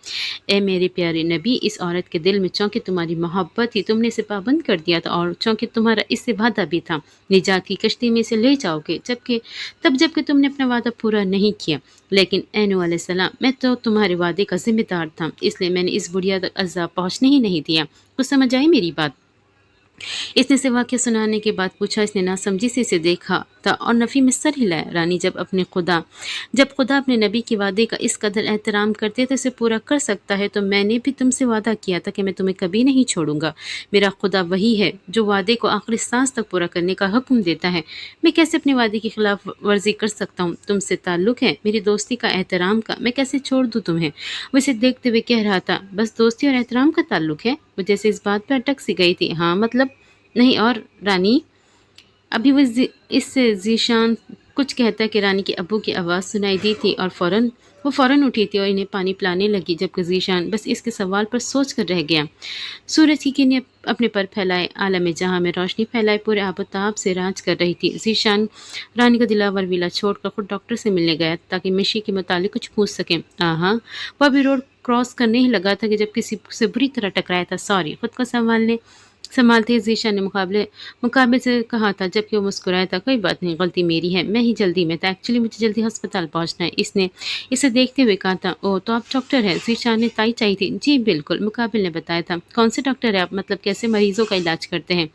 اے میرے پیارے نبی، اس عورت کے دل میں چونکہ تمہاری محبت تھی، تم نے اسے پابند کر دیا تھا، اور چونکہ تمہارا اس سے وعدہ بھی تھا، نجات کی کشتی میں اسے لے جاؤ گے، جبکہ تم نے اپنا وعدہ پورا نہیں کیا۔ لیکن اے نوح علیہ السلام، میں تو تمہارے وعدے کا ذمہ دار تھا، اس لیے میں نے اس بڑھیا تک عذاب پہنچنے ہی نہیں دیا۔ کچھ سمجھ آئی میری بات؟ اس نے اسے واقعہ سنانے کے بعد پوچھا۔ اس نے ناسمجھی سے اسے دیکھا تھا اور نفی میں سر ہلایا۔ رانی، جب خدا اپنے نبی کے وعدے کا اس قدر احترام کرتے تو اسے پورا کر سکتا ہے، تو میں نے بھی تم سے وعدہ کیا تھا کہ میں تمہیں کبھی نہیں چھوڑوں گا۔ میرا خدا وہی ہے جو وعدے کو آخری سانس تک پورا کرنے کا حکم دیتا ہے۔ میں کیسے اپنے وعدے کی خلاف ورزی کر سکتا ہوں؟ تم سے تعلق ہے میری دوستی کا، احترام کا، میں کیسے چھوڑ دوں تمہیں؟ وہ اسے دیکھتے ہوئے کہہ رہا تھا، بس دوستی اور احترام کا تعلق ہے؟ وہ جیسے اس بات پہ اٹک سی گئی تھی۔ ہاں، مطلب نہیں اور رانی؟ अभी इससे ज़ीशान कुछ कहता कि रानी के अब्बू की आवाज़ सुनाई दी थी और वो फ़ौरन उठी थी और इन्हें पानी पिलाने लगी, जबकि ज़ीशान बस इसके सवाल पर सोच कर रह गया। सूरज की किरणें अपने पर फैलाए आलम जहाँ में रोशनी फैलाए पूरे आबोताब से राज कर रही थी। ज़ीशान रानी को दिलावर विला छोड़कर खुद डॉक्टर से मिलने गया ताकि मिशी के मुतालिक कुछ पूछ सके। आहा, वह अभी रोड क्रॉस करने ही लगा था कि जब किसी से बुरी तरह टकराया था। सॉरी, खुद को संभालते ही ज़ीशा ने मुकाबले से कहा था, जबकि वो मुस्कुराया था। कोई बात नहीं, गलती मेरी है, मैं ही जल्दी में था, एक्चुअली मुझे जल्दी अस्पताल पहुंचना है। इसने इसे देखते हुए कहा था। ओह, तो आप डॉक्टर हैं? ज़ीशा ने ताई चाहिए थी। जी बिल्कुल, मुकाबिल ने बताया था। कौन से डॉक्टर है आप? मतलब कैसे मरीजों का इलाज करते हैं?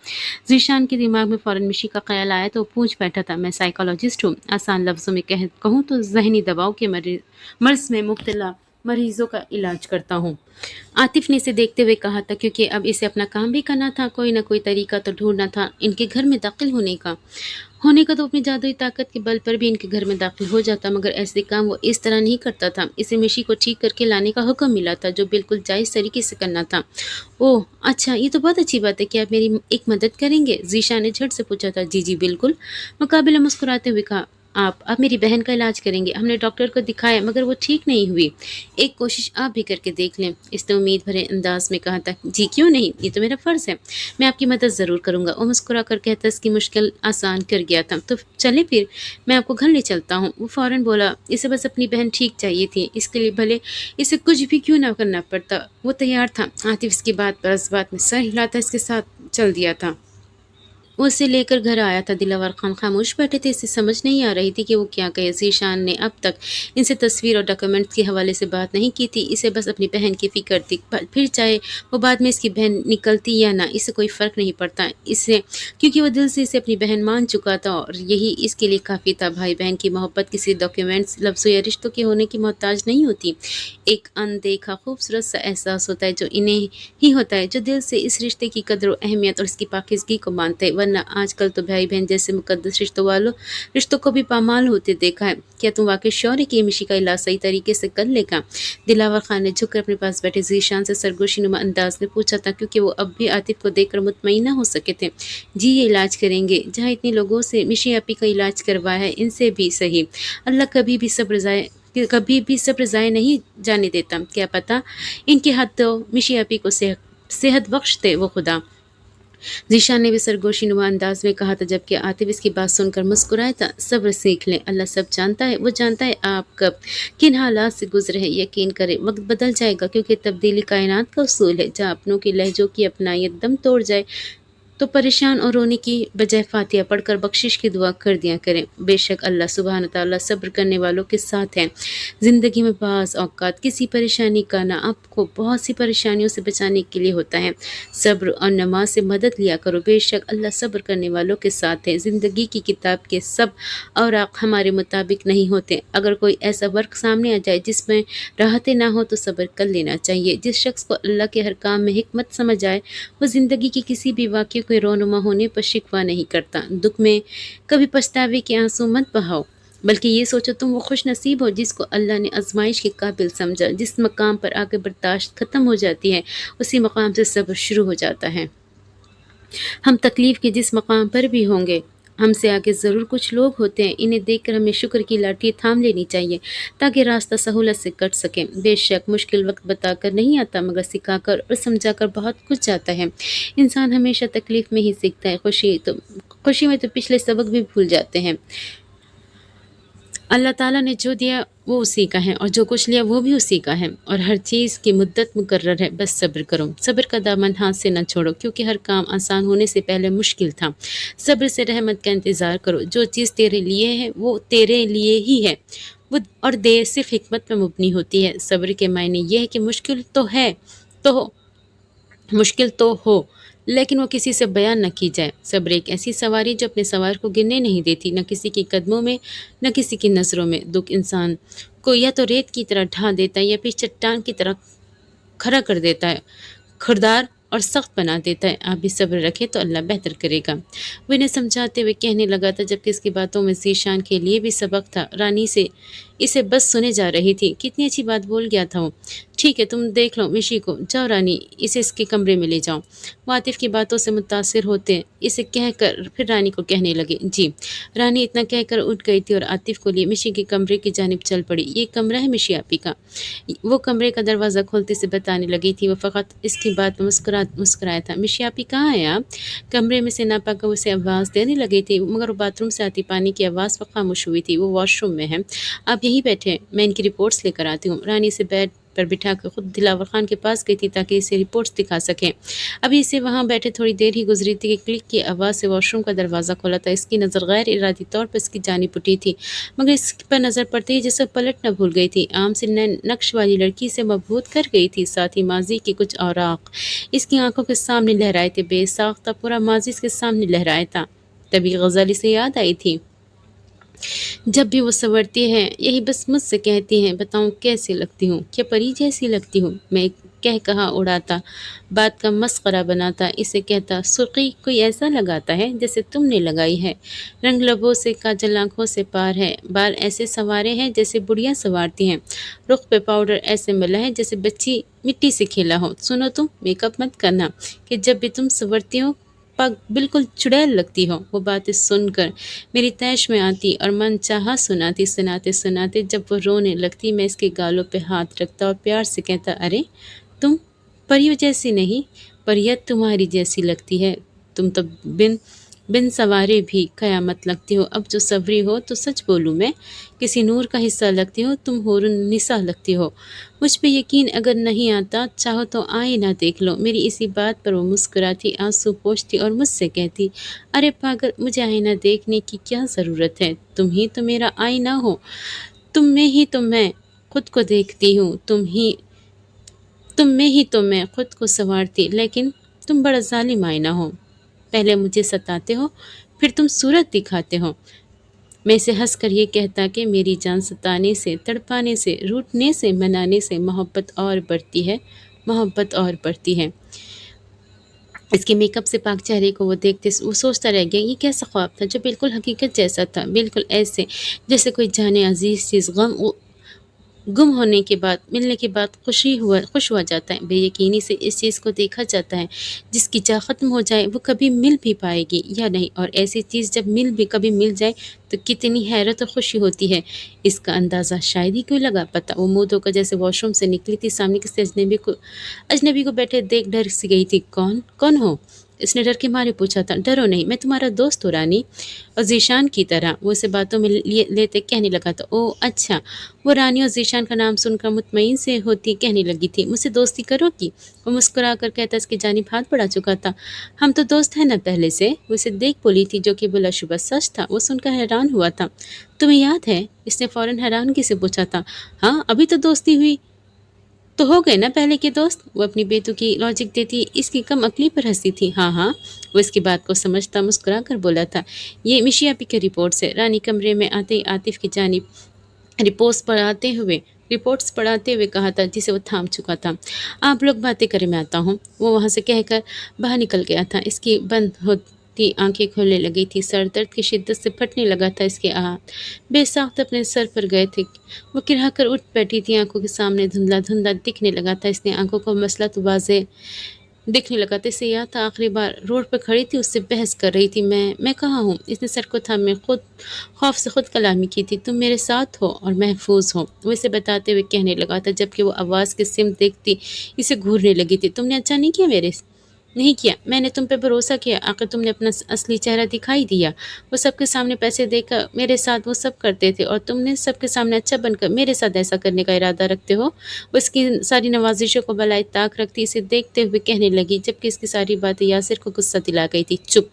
ज़ीशान के दिमाग में फ़ौरन मिशी का ख्याल आया तो वो पूछ बैठा था। मैं साइकोलॉजिस्ट हूँ। आसान लफ्ज़ों में कहूँ तो जहनी दबाव के मर्ज में मुब्तला मरीजों का इलाज करता हूँ। आतिफ ने इसे देखते हुए कहा था, क्योंकि अब इसे अपना काम भी करना था, कोई ना कोई तरीका तो ढूंढना था इनके घर में दाखिल होने का तो अपनी जादुई ताकत के बल पर भी इनके घर में दाखिल हो जाता, मगर ऐसे काम वो इस तरह नहीं करता था। इसे मिशी को ठीक करके लाने का हुक्म मिला था, जो बिल्कुल जायज़ तरीके से करना था। ओह अच्छा, ये तो बहुत अच्छी बात है। क्या आप मेरी एक मदद करेंगे? ज़ीशा ने झट से पूछा था। जी जी बिल्कुल, मुकाबिला मुस्कुराते हुए कहा। आप मेरी बहन का इलाज करेंगे? हमने डॉक्टर को दिखाया मगर वो ठीक नहीं हुई। एक कोशिश आप भी करके देख लें, इसने उम्मीद भरे अंदाज में कहा था। जी क्यों नहीं, ये तो मेरा फ़र्ज़ है, मैं आपकी मदद ज़रूर करूँगा। वो मुस्कुरा कर कहता इसकी मुश्किल आसान कर गया था। तो चले फिर, मैं आपको घर ले चलता हूँ। वो फ़ौरन बोला, इसे बस अपनी बहन ठीक चाहिए थी, इसके लिए भले इसे कुछ भी क्यों ना करना पड़ता। वो तैयार था। आतिफ इसकी बात पर इस बात में सर हिलाता इसके साथ चल दिया था। वो उसे लेकर घर आया था। दिलावर खान खामोश बैठे थे। इसे समझ नहीं आ रही थी कि वो क्या कहे। ज़ीशान ने अब तक इनसे तस्वीर और डॉक्यूमेंट्स के हवाले से बात नहीं की थी। इसे बस अपनी बहन की फ़िक्र थी। फिर चाहे वो बाद में इसकी बहन निकलती या ना, इससे कोई फ़र्क नहीं पड़ता इसे, क्योंकि वो दिल से इसे अपनी बहन मान चुका था और यही इसके लिए काफ़ी था। भाई बहन की मोहब्बत किसी डॉक्यूमेंट्स, लफ्ज़ों या रिश्तों के होने की मोहताज नहीं होती। एक अनदेखा खूबसूरत सा एहसास होता है जो इन्हें ही होता है, जो दिल से इस रिश्ते की कदर और अहमियत और इसकी पाकीज़गी को मानते हैं। वरना आजकल तो भाई बहन जैसे मुकद्दस रिश्तों को भी पामाल होते देखा है। क्या तुम वाकई श्योर है कि ये मिशी का इलाज सही तरीके से कर लेगा? दिलावर खान ने झुककर अपने पास बैठे ज़ीशान से सरगोशी नुमा अंदाज में पूछा था, क्योंकि वो अब भी आतिफ को देखकर मुतमईन ना हो सके थे। जी, ये इलाज करेंगे, जहाँ इतने लोगों से मिशी आपी का इलाज करवाया है, इनसे भी सही। अल्लाह कभी भी सब्र ज़ाय नहीं जाने देता। क्या पता इनके हाथ तो मिशी आपी को सेहत बख्श दे वो खुदा। ज़ीशान ने भी सरगोशी नुमा अंदाज में कहा था, जबकि आतिफ इसकी बात सुनकर मुस्कुराया था। सब्र सीख लें, अल्लाह सब जानता है। वो जानता है आप कब किन हालात से गुजरे हैं। यकीन करें, वक्त बदल जाएगा, क्योंकि तब्दीली कायनात का उसूल है। जहाँ अपनों की लहजों की अपनायत दम तोड़ जाए तो परेशान और रोने की बजाय फातिहा पढ़कर बख्शिश की दुआ कर दिया करें। बेशक अल्लाह सुब्हान ताला सब्र करने वालों के साथ है। ज़िंदगी में बाज़ औक़ात किसी परेशानी का ना आपको बहुत सी परेशानियों से बचाने के लिए होता है। सब्र और नमाज से मदद लिया करो। बेशक अल्लाह सब्र करने वालों के साथ है। ज़िंदगी की किताब के सब औराक़ हमारे मुताबिक नहीं होते। अगर कोई ऐसा वर्क सामने आ जाए जिसमें राहतें ना हो तो सब्र कर लेना चाहिए। जिस शख्स को अल्लाह के हर काम में हिकमत समझ आए, वो ज़िंदगी की किसी भी वाक़ये को रोनुमा होने पर शिकवा नहीं करता। दुख में कभी पछतावे के आंसू मत बहाओ, बल्कि ये सोचो तुम वो खुश नसीब हो जिसको अल्लाह ने आजमाइश के काबिल समझा। जिस मकाम पर आगे बर्दाश्त ख़त्म हो जाती है, उसी मकाम से सब्र शुरू हो जाता है। हम तकलीफ़ के जिस मकाम पर भी होंगे, हमसे आगे ज़रूर कुछ लोग होते हैं। इन्हें देखकर हमें शुक्र की लाठी थाम लेनी चाहिए, ताकि रास्ता सहूलत से कट सके। बेशक मुश्किल वक्त बताकर नहीं आता, मगर सिखाकर और समझाकर बहुत कुछ जाता है। इंसान हमेशा तकलीफ़ में ही सीखता है। खुशी में तो पिछले सबक भी भूल जाते हैं। अल्लाह ताला ने जो दिया वो उसी का है, और जो कुछ लिया वो भी उसी का है, और हर चीज़ की मुद्दत मुकर्रर है। बस सब्र करो। सब्र का दामन हाथ से न छोड़ो, क्योंकि हर काम आसान होने से पहले मुश्किल था। सब्र से रहमत का इंतज़ार करो। जो चीज़ तेरे लिए है वो तेरे लिए ही है। वो और देर सिर्फ हिकमत में मुबनी होती है। सब्र के मायने ये है कि मुश्किल तो हो, लेकिन वो किसी से बयान न की जाए। सब्र एक ऐसी सवारी जो अपने सवार को गिरने नहीं देती, न किसी के कदमों में, न किसी की नज़रों में। दुख इंसान को या तो रेत की तरह ढा देता है, या फिर चट्टान की तरह खड़ा कर देता है, खुरदार और सख्त बना देता है। आप भी सब्र रखें तो अल्लाह बेहतर करेगा। वो इन्हें समझाते हुए कहने लगा था, जबकि इसकी बातों में ज़ीशान के लिए भी सबक था। रानी से इसे बस सुने जा रही थी। कितनी अच्छी बात बोल गया था वो। ٹھیک ہے تم دیکھ لو مشی کو، جاؤ رانی اسے اس کے کمرے میں لے جاؤ۔ وہ عاطف کی باتوں سے متاثر ہوتے اسے کہہ کر پھر رانی کو کہنے لگے جی۔ رانی اتنا کہہ کر اٹھ گئی تھی اور عاطف کو لیے مشی کے کمرے کی جانب چل پڑی۔ یہ کمرہ ہے مشی آپی کا۔ وہ کمرے کا دروازہ کھولتے سے بتانے لگی تھی، وہ فقط اس کی بات میں مسکرایا تھا۔ مشی آپی کہاں ہے آپ؟ کمرے میں سے ناپا کو اسے آواز دینے لگی تھی، مگر وہ باتھ روم سے آتی پانی کی آواز پر خاموش ہوئی تھی۔ وہ واش روم میں ہے، آپ یہیں بیٹھے، میں ان کی رپورٹس لے کر آتی ہوں۔ رانی سے بیڈ پر بٹھا کر خود دلاور خان کے پاس گئی تھی تاکہ اسے رپورٹس دکھا سکیں۔ ابھی اسے وہاں بیٹھے تھوڑی دیر ہی گزری تھی کہ کلک کی آواز سے واش روم کا دروازہ کھولا تھا۔ اس کی نظر غیر ارادی طور پر اس کی جانب اٹھی تھی، مگر اس پر نظر پڑتے ہی جیسے پلٹ نہ بھول گئی تھی۔ عام سے نقش والی لڑکی سے مبہوت کر گئی تھی، ساتھ ہی ماضی کے کچھ اوراق اس کی آنکھوں کے سامنے لہرائے تھے۔ بے ساختہ پورا ماضی اس کے سامنے لہرایا تھا۔ تبھی غزل اسے یاد آئی تھی۔ جب بھی وہ سنورتی ہے یہی بس مجھ سے کہتی ہیں بتاؤں کیسی لگتی ہوں، کیا پری جیسی لگتی ہوں۔ میں کہہ کہا اڑاتا، بات کا مسخرہ بناتا، اسے کہتا سرخی کوئی ایسا لگاتا ہے جیسے تم نے لگائی ہے، رنگ لبوں سے کاجل آنکھوں سے پار ہے، بال ایسے سنوارے ہیں جیسے بڑھیاں سنوارتی ہیں، رخ پہ پاؤڈر ایسے ملا ہے جیسے بچی مٹی سے کھیلا ہو۔ سنو تم میک اپ مت کرنا کہ جب بھی تم سنورتی ہو پگ بالکل چڑیل لگتی ہو۔ وہ باتیں سن کر میری تیش میں آتی اور من چاہا سناتے سناتے جب وہ رونے لگتی میں اس کے گالوں پہ ہاتھ رکھتا اور پیار سے کہتا ارے تم پریوں جیسی نہیں، پریت تمہاری جیسی لگتی ہے، تم تو بن سوارے بھی قیامت لگتی ہو، اب جو سوری ہو تو سچ بولوں میں کسی نور کا حصہ لگتی ہو، تم حور النساء لگتی ہو۔ مجھ پہ یقین اگر نہیں آتا چاہو تو آئینہ دیکھ لو۔ میری اسی بات پر وہ مسکراتی، آنسو پوچھتی اور مجھ سے کہتی ارے پاگل مجھے آئینہ دیکھنے کی کیا ضرورت ہے، تم ہی تو میرا آئینہ ہو، تم میں ہی تو میں خود کو دیکھتی ہوں، تم میں ہی تو میں خود کو سنوارتی، لیکن تم بڑا ظالم آئینہ ہو، پہلے مجھے ستاتے ہو پھر تم صورت دکھاتے ہو۔ میں اسے ہنس کر یہ کہتا کہ میری جان ستانے سے، تڑپانے سے، روٹنے سے، منانے سے محبت اور بڑھتی ہے، محبت اور بڑھتی ہے۔ اس کے میک اپ سے پاک چہرے کو وہ دیکھتے وہ سوچتا رہ گیا، یہ کیسا خواب تھا جو بالکل حقیقت جیسا تھا، بالکل ایسے جیسے کوئی جانے عزیز چیز گم ہونے کے بعد ملنے کے بعد خوش ہوا جاتا ہے، بے یقینی سے اس چیز کو دیکھا جاتا ہے جس کی چاہ ختم ہو جائے وہ کبھی مل بھی پائے گی یا نہیں، اور ایسی چیز جب کبھی مل جائے تو کتنی حیرت اور خوشی ہوتی ہے، اس کا اندازہ شاید ہی کوئی لگا پاتا۔ وہ منہ دھو کر جیسے واش روم سے نکلی تھی، سامنے کسی اجنبی کو بیٹھے دیکھ ڈر سی گئی تھی۔ کون ہو؟ اس نے ڈر کے مارے پوچھا تھا۔ ڈرو نہیں، میں تمہارا دوست ہوں رانی، اور ذیشان کی طرح۔ وہ اسے باتوں میں لیتے کہنے لگا تھا او اچھا۔ وہ رانی اور ذیشان کا نام سن کر مطمئن سے ہوتی کہنے لگی تھی مجھ سے دوستی کرو گی؟ وہ مسکرا کر کہتا اس کی جانب ہاتھ بڑھا چکا تھا، ہم تو دوست ہیں نا پہلے سے۔ وہ اسے دیکھ بولی تھی جو کہ بلا شبہ سچ تھا۔ وہ سن کر حیران ہوا تھا۔ تمہیں یاد ہے؟ اس نے فوراً حیرانگی سے پوچھا تھا۔ ہاں ابھی تو دوستی ہوئی تو ہو گئے نا پہلے کے دوست۔ وہ اپنی بیٹو کی لاجک دیتی اس کی کم عقلی پر ہنسی تھی۔ ہاں وہ اس کی بات کو سمجھتا مسکرا کر بولا تھا۔ یہ مشی آپی کے رپورٹ سے۔ رانی کمرے میں آتے ہی عاطف کی جانب رپورٹس پڑھاتے ہوئے کہا تھا جسے وہ تھام چکا تھا۔ آپ لوگ باتیں کریں میں آتا ہوں۔ وہ وہاں سے کہہ کر باہر نکل گیا تھا۔ اس کی بند ہوتی آنکھیں کھولنے لگی تھی، سر درد کی شدت سے پھٹنے لگا تھا، اس کے ہاتھ بے ساختہ اپنے سر پر گئے تھے۔ وہ کرہا کر اٹھ بیٹھی تھی، آنکھوں کے سامنے دھندلا دکھنے لگا تھا۔ اس نے آنکھوں کو مسئلہ تو واضح دکھنے لگا تھا، اسے یاد تھا آخری بار روڈ پر کھڑی تھی اس سے بحث کر رہی تھی، میں کہاں ہوں؟ اس نے سر کو تھامے خوف سے خود کلامی کی تھی، تم میرے ساتھ ہو اور محفوظ ہو۔ وہ اسے بتاتے ہوئے کہنے لگا تھا جبکہ وہ آواز کے سمت دیکھتی اسے گھورنے لگی تھی، تم نے اچھا نہیں کیا، میں نے تم پہ بھروسہ کیا، آخر تم نے اپنا اصلی چہرہ دکھائی دیا۔ وہ سب کے سامنے پیسے دے کر میرے ساتھ وہ سب کرتے تھے اور تم نے سب کے سامنے اچھا بن کر میرے ساتھ ایسا کرنے کا ارادہ رکھتے ہو۔ وہ اس کی ساری نوازشوں کو بالائے طاق رکھتی اسے دیکھتے ہوئے کہنے لگی جبکہ اس کی ساری باتیں یاسر کو غصہ دلا گئی تھی۔ چپ،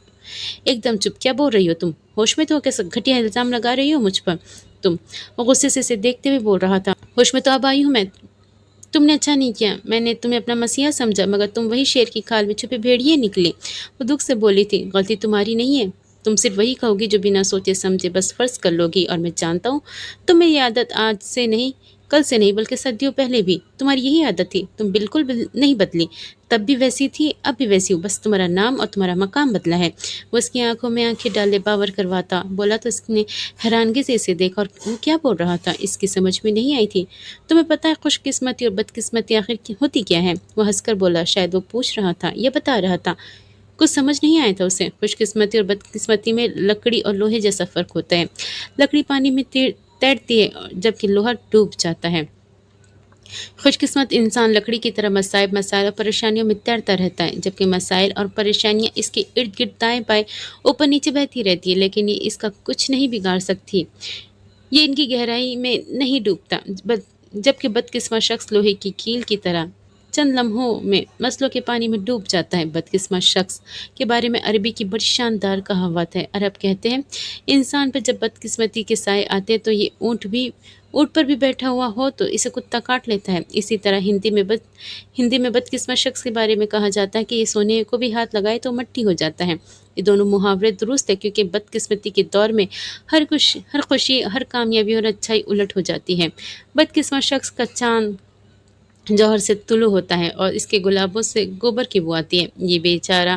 ایک دم چپ، کیا بول رہی ہو تم؟ ہوش میں تو ہو؟ کیسا گھٹیا الزام لگا رہی ہو مجھ پر تم؟ وہ غصے سے اسے دیکھتے ہوئے بول رہا تھا۔ ہوش میں تو اب آئی ہوں میں، تم نے اچھا نہیں کیا، میں نے تمہیں اپنا مسیحا سمجھا مگر تم وہی شیر کی کھال میں چھپے بھیڑیے نکلے۔ وہ دکھ سے بولی تھی، غلطی تمہاری نہیں ہے، تم صرف وہی کہو گی جو بنا سوچے سمجھے بس فرض کر لو گی، اور میں جانتا ہوں تمہیں یہ عادت آج سے نہیں کل سے نہیں بلکہ صدیوں پہلے بھی تمہاری یہی عادت تھی، تم بالکل نہیں بدلی، تب بھی ویسی تھی اب بھی ویسی ہو، بس تمہارا نام اور تمہارا مقام بدلا ہے۔ وہ اس کی آنکھوں میں آنکھیں ڈالے باور کرواتا بولا تو اس نے حیرانگی سے اسے دیکھا، اور وہ کیا بول رہا تھا اس کی سمجھ میں نہیں آئی تھی۔ تمہیں پتہ ہے خوش قسمتی اور بد قسمتی آخر ہوتی کیا ہے؟ وہ ہنس کر بولا، شاید وہ پوچھ رہا تھا یا بتا رہا تھا، کچھ سمجھ نہیں آیا تھا اسے۔ خوش قسمتی اور بد قسمتی میں لکڑی اور لوہے جیسا فرق ہوتا ہے۔ لکڑی پانی میں تیرتی ہے جبکہ لوہا ڈوب جاتا ہے۔ خوش قسمت انسان لکڑی کی طرح مسائل اور پریشانیوں میں تیرتا رہتا ہے، جبکہ مسائل اور پریشانیاں اس کے ارد گرد دائیں بائیں اوپر نیچے بہتی رہتی ہے، لیکن یہ اس کا کچھ نہیں بگاڑ سکتی، یہ ان کی گہرائی میں نہیں ڈوبتا۔ جبکہ بدقسمت شخص لوہے کی کیل کی طرح چند لمحوں میں مسلوں کے پانی میں ڈوب جاتا ہے۔ بدقسمت شخص کے بارے میں عربی کی بڑی شاندار کہاوت ہے۔ عرب کہتے ہیں، انسان پر جب بدقسمتی کے سائے آتے تو یہ اونٹ پر بھی بیٹھا ہوا ہو تو اسے کتا کاٹ لیتا ہے۔ اسی طرح ہندی میں بدقسمت شخص کے بارے میں کہا جاتا ہے کہ یہ سونے کو بھی ہاتھ لگائے تو مٹی ہو جاتا ہے۔ یہ دونوں محاورے درست ہے، کیونکہ بدقسمتی کے دور میں ہر خوشی، ہر کامیابی اور اچھائی الٹ ہو جاتی ہے۔ بدقسمت شخص کا چاند جوہر سے طلوع ہوتا ہے اور اس کے گلابوں سے گوبر کی بو آتی ہے۔ یہ بیچارہ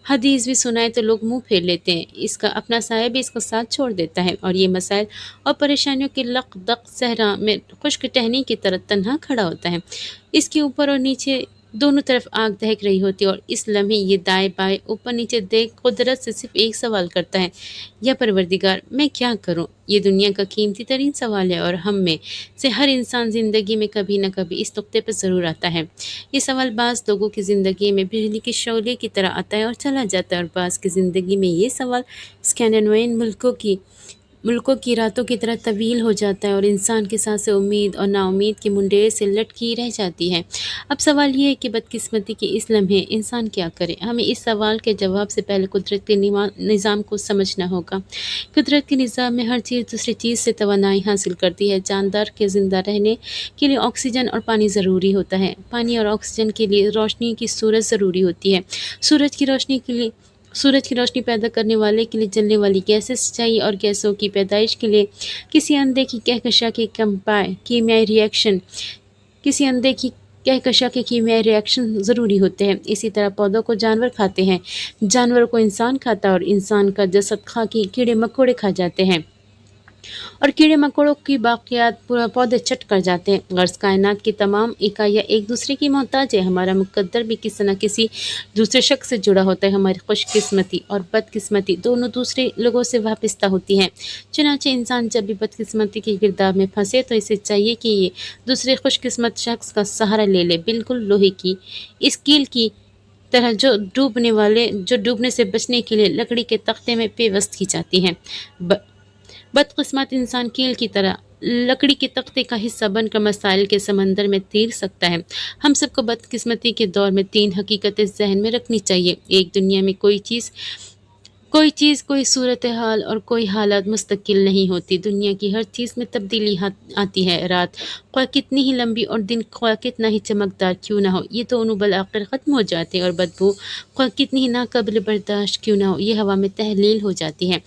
حدیث بھی سنائے تو لوگ منہ پھیر لیتے ہیں، اس کا اپنا سایہ بھی اس کو ساتھ چھوڑ دیتا ہے، اور یہ مسائل اور پریشانیوں کے لق دق صحرا میں خشک ٹہنی کی طرح تنہا کھڑا ہوتا ہے۔ اس کے اوپر اور نیچے دونوں طرف آگ دہک رہی ہوتی ہے، اور اس لمحے یہ دائیں بائیں اوپر نیچے دیکھ قدرت سے صرف ایک سوال کرتا ہے، یا پروردگار میں کیا کروں؟ یہ دنیا کا قیمتی ترین سوال ہے، اور ہم میں سے ہر انسان زندگی میں کبھی نہ کبھی اس نقطے پر ضرور آتا ہے۔ یہ سوال بعض لوگوں کی زندگی میں بجلی کے شعلے کی طرح آتا ہے اور چلا جاتا ہے، اور بعض کی زندگی میں یہ سوال اسکینڈینیوین ملکوں کی راتوں کی طرح طویل ہو جاتا ہے، اور انسان کی سانسیں امید اور نا امید کے منڈیر سے لٹکی رہ جاتی ہے۔ اب سوال یہ ہے کہ بدقسمتی کے اس لمحے انسان کیا کرے؟ ہمیں اس سوال کے جواب سے پہلے قدرت کے نظام کو سمجھنا ہوگا۔ قدرت کے نظام میں ہر چیز دوسری چیز سے توانائی حاصل کرتی ہے۔ جاندار کے زندہ رہنے کے لیے آکسیجن اور پانی ضروری ہوتا ہے۔ پانی اور آکسیجن کے لیے روشنی کی سورج ضروری ہوتی ہے۔ سورج کی روشنی پیدا کرنے والے کے لیے جلنے والی گیسیں چاہیے، اور گیسوں کی پیدائش کے لیے کسی اندھے کی کیمیائی ریاکشن ضروری ہوتے ہیں۔ اسی طرح پودوں کو جانور کھاتے ہیں، جانوروں کو انسان کھاتا ہے، اور انسان کا جسد کھا کے کیڑے مکوڑے کھا جاتے ہیں، اور کیڑے مکوڑوں کی باقیات پودے چٹ کر جاتے ہیں۔ غرض کائنات کی تمام اکائیاں ایک دوسرے کی محتاج ہے۔ ہمارا مقدر بھی کسی نہ کسی دوسرے شخص سے جڑا ہوتا ہے۔ ہماری خوش قسمتی اور بد قسمتی دونوں دوسرے لوگوں سے وابستہ ہوتی ہیں۔ چنانچہ انسان جب بھی بد قسمتی کے گرداب میں پھنسے تو اسے چاہیے کہ یہ دوسرے خوش قسمت شخص کا سہارا لے لے، بالکل لوہے کی اس کیل کی طرح جو ڈوبنے سے بچنے کے لیے لکڑی کے تختے میں پیوست کی جاتی ہے۔ بدقسمت انسان کیل کی طرح لکڑی کے تختے کا حصہ بن کر مسائل کے سمندر میں تیر سکتا ہے۔ ہم سب کو بدقسمتی کے دور میں 3 حقیقتیں ذہن میں رکھنی چاہیے۔ ایک، دنیا میں کوئی چیز، کوئی صورتحال اور کوئی حالت مستقل نہیں ہوتی۔ دنیا کی ہر چیز میں تبدیلی آتی ہے۔ رات خواہ کتنی ہی لمبی اور دن خواہ کتنا ہی چمکدار کیوں نہ ہو، یہ دونوں بالآخر ختم ہو جاتے ہیں، اور بدبو خواہ کتنی ہی ناقابل برداشت کیوں نہ ہو، یہ ہوا میں تحلیل ہو جاتی ہے۔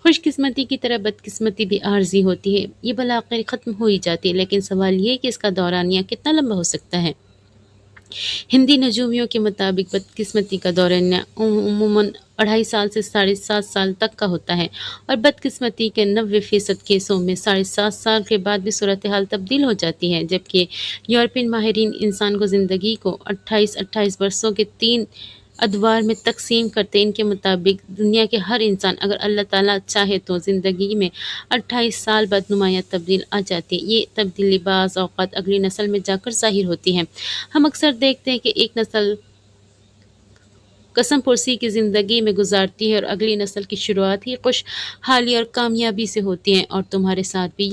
خوش قسمتی کی طرح بدقسمتی بھی عارضی ہوتی ہے، یہ بالآخر ختم ہو ہی جاتی ہے، لیکن سوال یہ ہے کہ اس کا دورانیہ کتنا لمبا ہو سکتا ہے۔ ہندی نجومیوں کے مطابق بدقسمتی کا دورانیہ عموماً 2.5 سال سے 7.5 سال تک کا ہوتا ہے، اور بدقسمتی کے 90% کیسوں میں 7.5 سال کے بعد بھی صورتحال تبدیل ہو جاتی ہے، جبکہ یورپین ماہرین انسان کو زندگی کو 28 برسوں کے 3 ادوار میں تقسیم کرتے ہیں۔ ان کے مطابق دنیا کے ہر انسان اگر اللہ تعالیٰ چاہے تو زندگی میں 28 سال بعد نمایاں تبدیل آ جاتی ہے۔ یہ تبدیلی بعض اوقات اگلی نسل میں جا کر ظاہر ہوتی ہے۔ ہم اکثر دیکھتے ہیں کہ ایک نسل قسم پرسی کی زندگی میں گزارتی ہے، اور اگلی نسل کی شروعات ہی خوشحالی اور کامیابی سے ہوتی ہے، اور تمہارے ساتھ بھی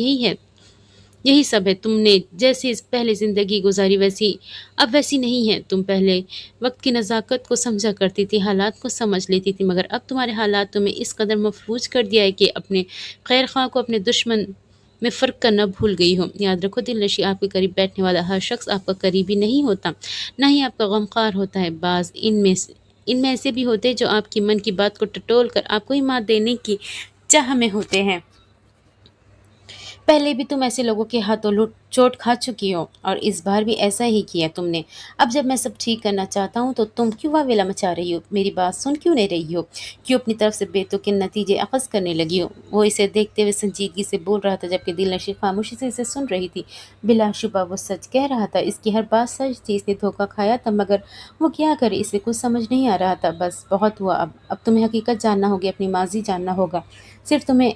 یہی سب ہے۔ تم نے جیسے پہلے زندگی گزاری اب ویسی نہیں ہے۔ تم پہلے وقت کی نزاکت کو سمجھا کرتی تھی، حالات کو سمجھ لیتی تھی، مگر اب تمہارے حالات تمہیں اس قدر مفلوج کر دیا ہے کہ اپنے خیر خواہ کو اپنے دشمن میں فرق کرنا بھول گئی ہو۔ یاد رکھو، دل نشیں آپ کے قریب بیٹھنے والا ہر شخص آپ کا قریبی نہیں ہوتا، نہ ہی آپ کا غمخوار ہوتا ہے۔ بعض ان میں ایسے بھی ہوتے ہیں جو آپ کی من کی بات کو ٹٹول کر آپ کو ہی مات دینے کی چاہ میں ہوتے ہیں۔ पहले भी तुम ऐसे लोगों के हाथों लूट चोट खा चुकी हो और इस बार भी ऐसा ही किया तुमने। अब जब मैं सब ठीक करना चाहता हूँ तो तुम क्यों वावेला मचा रही हो? मेरी बात सुन क्यों नहीं रही हो? क्यों अपनी तरफ से बेतुके नतीजे अखज़ करने लगी हो? वो इसे देखते हुए संजीदगी से बोल रहा था, जबकि दिलनशी खामोशी से इसे सुन रही थी। बिलाशुबा वो सच कह रहा था, इसकी हर बात सच थी। इसने धोखा खाया था, मगर वो क्या करे, इसे कुछ समझ नहीं आ रहा था। बस बहुत हुआ, अब तुम्हें हकीकत जानना होगी, अपनी माजी जानना होगा। सिर्फ तुम्हें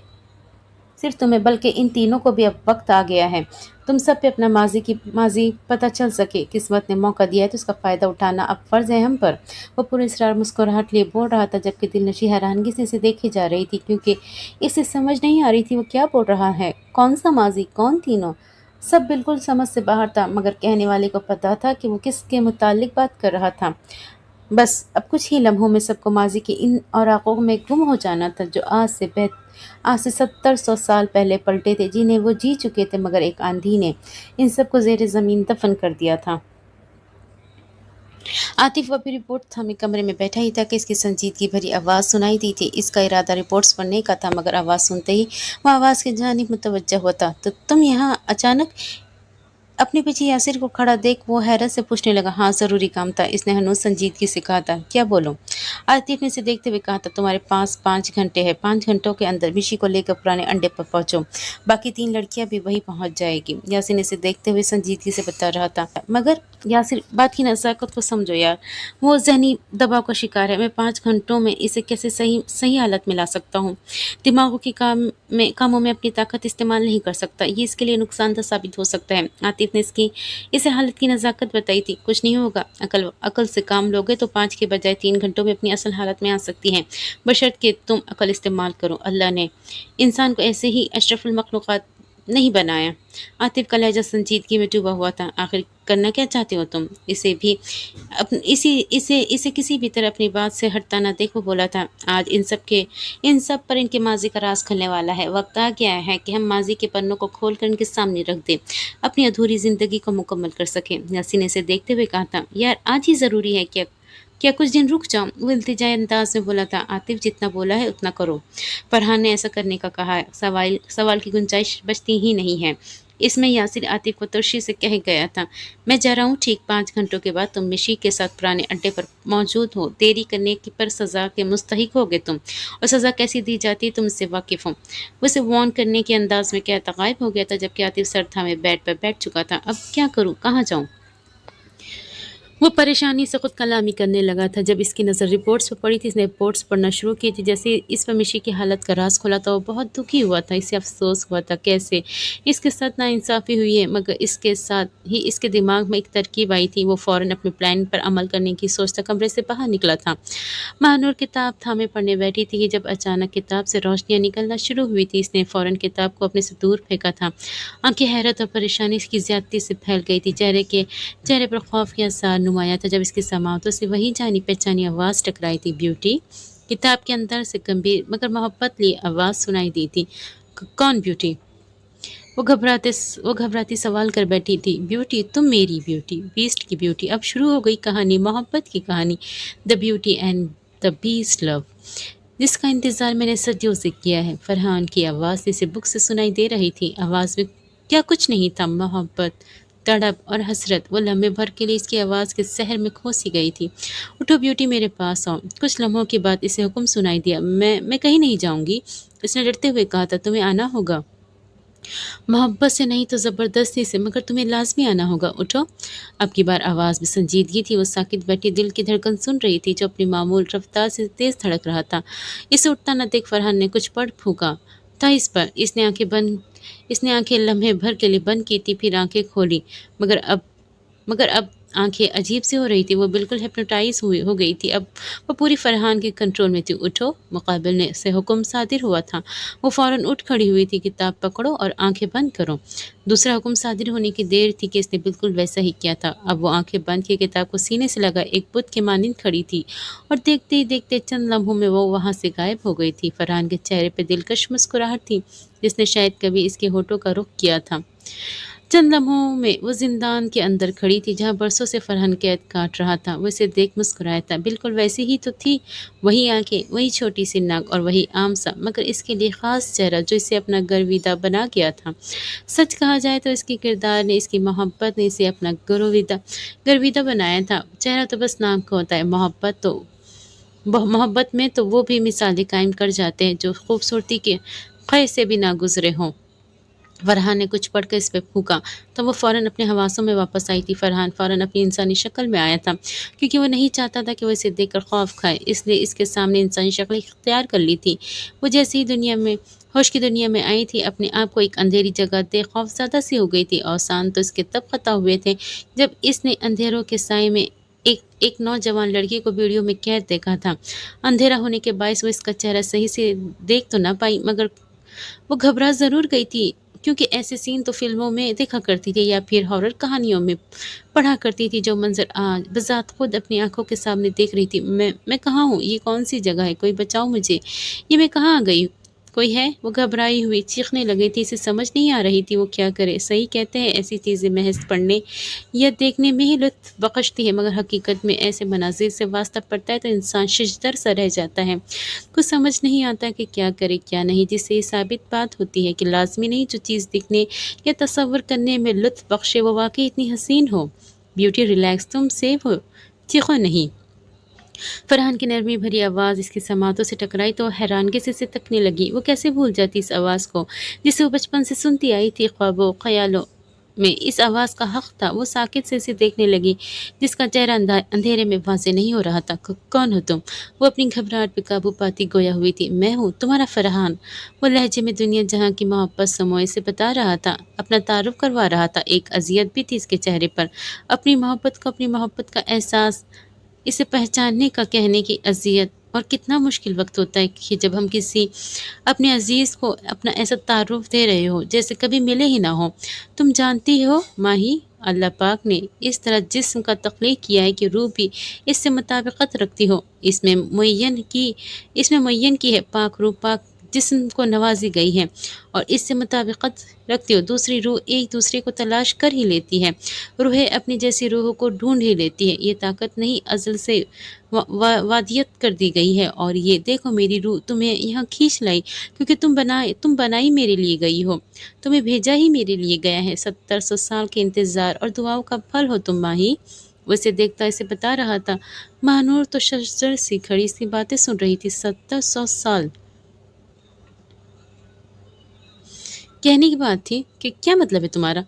सिर्फ तुम्हें बल्कि इन तीनों को भी अब वक्त आ गया है। तुम सब पे अपना माजी पता चल सके। किस्मत ने मौका दिया है तो उसका फ़ायदा उठाना अब फ़र्ज़ है हम पर। वो पूरे इसरार मुस्कुराहट लिए बोल रहा था, जबकि दिलनशी हैरानगी से इसे देखे जा रही थी, क्योंकि इसे समझ नहीं आ रही थी वो क्या बोल रहा है। कौन सा माजी, कौन तीनों? सब बिल्कुल समझ से बाहर था, मगर कहने वाले को पता था कि वो किसके मुतालिक बात कर रहा था। बस अब कुछ ही लम्हों में सबको माजी के इन औराकों में गुम हो जाना था, जो आज से 70-100 साल पहले पलटे थे, जिन्हें वो जी चुके थे, मगर एक आंधी ने इन सबको ज़ेरे ज़मीन दफन कर दिया था। आतिफ वो भी रिपोर्ट थामे कमरे में बैठा ही था कि इसकी संजीदगी भरी आवाज़ सुनाई दी थी। इसका इरादा रिपोर्ट्स पढ़ने का था, मगर आवाज़ सुनते ही वह आवाज़ की जानिब मुतवज्जह हुआ था। तो तुम यहाँ अचानक? अपने पीछे यासिर को खड़ा देख वो हैरत से पूछने लगा। हाँ, ज़रूरी काम था, इसने हनूज संजीदगी से कहा था। क्या बोलो? आतिफ ने इसे देखते हुए कहा था, तुम्हारे पास 5 घंटे है। 5 घंटों के अंदर मिशी को लेकर पुराने अंडे पर पहुंचो। बाकी 3 लड़कियां भी वहीं पहुंच जाएगी। यासिर ने इसे देखते हुए संजीदगी से बता रहा था। मगर यासिर, बात की नज़ाकत को समझो यार, वो जहनी दबाव का शिकार है। मैं 5 घंटों में इसे कैसे सही सही हालत में ला सकता हूँ? दिमागों के कामों में अपनी ताकत इस्तेमाल नहीं कर सकता। ये इसके लिए नुकसानदा साबित हो सकता है। आतिफ ने इसे हालत की नज़ाकत बताई थी। कुछ नहीं होगा, अकल अकल से काम लोगे तो 5 के बजाय 3 घंटों में अपनी असल हालत में आ सकती हैं, बशर्त कि तुम अकल इस्तेमाल करो। अल्लाह ने इंसान को ऐसे ही अशरफुल मखलूक़ात नहीं बनाया। आतिफ का लहजा संजीदगी में डूबा हुआ था। आखिर करना क्या चाहते हो तुम? इसे भी इसे किसी भी तरह अपनी बात से हटता ना देख वो बोला था। आज इन सब पर इनके माजी का राज खुलने वाला है। वक्त आ गया है कि हम माजी के पन्नों को खोल कर इनके सामने रख दें, अपनी अधूरी ज़िंदगी को मुकम्मल कर सकें। यासीन ने इसे देखते हुए कहा था, यार आज ही ज़रूरी है क्या? क्या कुछ दिन रुक जाऊं? वो इल्तिजाई अंदाज में बोला था। आतिफ, जितना बोला है उतना करो। फरहान ने ऐसा करने का कहा है। सवाल की गुंजाइश बचती ही नहीं है। इसमें यासिर आतिफ को तुर्शी से कह गया था, मैं जा रहा हूँ, ठीक 5 घंटों के बाद तुम मिशी के साथ पुराने अड्डे पर मौजूद हो। देरी करने की पर सज़ा के मुस्तहिक होगे तुम, और सज़ा कैसी दी जाती है तुम इससे वाकिफ़ हो। वो उसे वार्न करने के अंदाज में कहता गायब हो गया था, जबकि आतिफ सर थामे बेड पर बैठ चुका था। अब क्या करूँ, कहाँ जाऊँ? वो परेशानी से खुद कलामी करने लगा था। जब इसकी नज़र रिपोर्ट्स पर पड़ी थी, इसने रिपोर्ट्स पढ़ना शुरू की थी। जैसे इस पर मिशी की हालत का राज खुला था, वो बहुत दुखी हुआ था। इसे अफसोस हुआ था कैसे इसके साथ नाइंसाफ़ी हुई है, मगर इसके साथ ही इसके दिमाग में एक तरकीब आई थी। वो फ़ौरन अपने प्लान पर अमल करने की सोचता कमरे से बाहर निकला था। महानूर किताब थामे पढ़ने बैठी थी कि जब अचानक किताब से रोशनियाँ निकलना शुरू हुई थी। इसने फ़ौरन किताब को अपने से दूर फेंका था। आंखें हैरत और परेशानी की ज़्यादती से फैल गई थी। चेहरे पर खौफ के आसार नुमाया था, जब इसकी समातों से वही जानी पहचानी आवाज़ टकराई थी। ब्यूटी? किताब के अंदर से गंभीर मगर मोहब्बत ली आवाज़ सुनाई दी थी। कौन ब्यूटी? वो घबराती सवाल कर बैठी थी। ब्यूटी? तुम मेरी ब्यूटी, बीस्ट की ब्यूटी। अब शुरू हो गई कहानी, मोहब्बत की कहानी। The beauty and the beast love, जिसका इंतज़ार मैंने सदियों से किया है। फरहान की आवाज़ इसे बुक से सुनाई दे रही थी। आवाज़ में क्या कुछ नहीं था, मोहब्बत, तड़प और हसरत। वो लम्हे भर के लिए इसकी आवाज़ के शहर में खो सी गई थी। उठो ब्यूटी, मेरे पास आओ। कुछ लम्हों के बाद इसे हुक्म सुनाई दिया। मैं कहीं नहीं जाऊंगी, इसने डरते हुए कहा था। तुम्हें आना होगा, मोहब्बत से नहीं तो ज़बरदस्ती से, मगर तुम्हें लाजमी आना होगा। उठो। अब की बार आवाज़ में संजीदगी थी। वो साकित बैठी दिल की धड़कन सुन रही थी, जो अपनी मामूल रफ्तार से तेज़ धड़क रहा था। इसे उठता न देख फरहान ने कुछ पड़ फूंका था इस पर। इसने आंखें लम्हे भर के लिए बंद की थी, फिर आंखें खोली, मगर अब आंखें अजीब सी हो रही थी। वो बिल्कुल हिप्नोटाइज हो गई थी। अब वो पूरी फरहान के कंट्रोल में थी। उठो, मुकाबिल ने से हुक्म सादिर हुआ था। वो फ़ौरन उठ खड़ी हुई थी। किताब पकड़ो और आंखें बंद करो। दूसरा हुक्म सादिर होने की देर थी कि इसने बिल्कुल वैसा ही किया था। अब वो आंखें बंद की किताब को सीने से लगा एक बुत के मानिंद खड़ी थी, और देखते ही देखते चंद लम्हों में वो वहाँ से गायब हो गई थी। फरहान के चेहरे पर दिलकश मुस्कुराहट थी, जिसने शायद कभी इसके होठों का रुख किया था। चंद लम्हों में वो जिंदान के अंदर खड़ी थी जहाँ बरसों से फरहान कैद काट रहा था। वो इसे देख मुस्कुराया था। बिल्कुल वैसी ही तो थी, वही आंखें, वही छोटी सी नाक और वही आम सा मगर इसके लिए खास चेहरा जो इसे अपना गर्विदा बना गया था। सच कहा जाए तो इसके किरदार ने, इसकी मोहब्बत ने इसे अपना गर्विदा गर्विदा बनाया था। चेहरा तो बस नाम का होता है, मोहब्बत में तो वो भी मिसालें कायम कर जाते हैं जो खूबसूरती के ख़ै से भी ना गुजरे हों। फरहान ने कुछ पढ़कर इस पे फूंका तो वो फ़ौरन अपने हवासों में वापस आई थी। फरहान फ़ौरन अपनी इंसानी शक्ल में आया था क्योंकि वो नहीं चाहता था कि वो इसे देखकर खौफ खाए, इसलिए इसके सामने इंसानी शक्ल इख्तियार कर ली थी। वो जैसे ही होश की दुनिया में आई थी, अपने आप को एक अंधेरी जगह देख खौफज़दा सी हो गई थी। औसान तो इसके तब ख़ता हुए थे जब इसने अंधेरों के साए में एक एक नौजवान लड़की को वीडियो में कैद देखा था। अंधेरा होने के बायस वो इसका चेहरा सही से देख तो ना पाई मगर वो घबरा ज़रूर गई थी क्योंकि ऐसे सीन तो फ़िल्मों में देखा करती थी या फिर हॉरर कहानियों में पढ़ा करती थी। जो मंज़र आज बज़ात खुद अपनी आँखों के सामने देख रही थी। मैं कहाँ हूँ? ये कौन-सी जगह है? कोई बचाओ मुझे। ये मैं कहाँ आ गई? कोई है? वो घबराई हुई चीखने लगी थी। इसे समझ नहीं आ रही थी वो क्या करे। सही कहते हैं, ऐसी चीज़ें महज़ पढ़ने या देखने में ही लुत्फ़ बख़शती है मगर हकीकत में ऐसे मनाज़िर से वास्ता पड़ता है तो इंसान शिशदर सा रह जाता है। कुछ समझ नहीं आता कि क्या करे क्या नहीं, जिससे ये साबित बात होती है कि लाजमी नहीं जो चीज़ दिखने या तसव्वुर करने में लुत्फ़ बख्शे वो वाकई इतनी हसीन हो। ब्यूटी रिलैक्स, तुम सेफ हो, चीखो नहीं। फरहान की नरमी भरी आवाज़ इसकी समातों से टकराई तो हैरानगी से इसे तकने लगी। वो कैसे भूल जाती इस आवाज़ को जिसे वो बचपन से सुनती आई थी ख्वाबों ख्यालों में। इस आवाज़ का हक़ था। वो साकित से इसे देखने लगी जिसका चेहरा अंधेरे में वाज़े नहीं हो रहा था। कौन हो तुम? वो अपनी घबराहट पे काबू पाती गोया हुई थी। मैं हूँ तुम्हारा फरहान। वो लहजे में दुनिया जहाँ की मोहब्बत समोए से बता रहा था, अपना तारुफ करवा रहा था। एक अजियत भी थी इसके चेहरे पर। अपनी मोहब्बत का एहसास, इसे पहचानने का, कहने की अज़ियत। और कितना मुश्किल वक्त होता है कि जब हम किसी अपने अजीज़ को अपना ऐसा तारुफ दे रहे हो जैसे कभी मिले ही ना हो। तुम जानती हो माही, अल्लाह पाक ने इस तरह जिस्म का तख्लीक किया है कि रूह भी इससे मुताबिकत रखती हो। इसमें मुय्यन की है पाक रूह, पाक जिस्म को नवाजी गई है और इससे मुताबिकत रखती हो। दूसरी रूह एक दूसरे को तलाश कर ही लेती है। रूहें अपनी जैसी रूहों को ढूंढ ही लेती है। ये ताकत नहीं, अज़ल से वादियत कर दी गई है। और ये देखो मेरी रूह तुम्हें यहाँ खींच लाई क्योंकि तुम बनाई मेरे लिए गई हो, तुम्हें भेजा ही मेरे लिए गया है। 70 साल के इंतज़ार और दुआओं का फल हो तुम माही। वो इसे देखता इसे बता रहा था। महानूर तो शजर सी खड़ी इसकी बातें सुन रही थी। 70 साल कहने की बात थी कि क्या मतलब है तुम्हारा?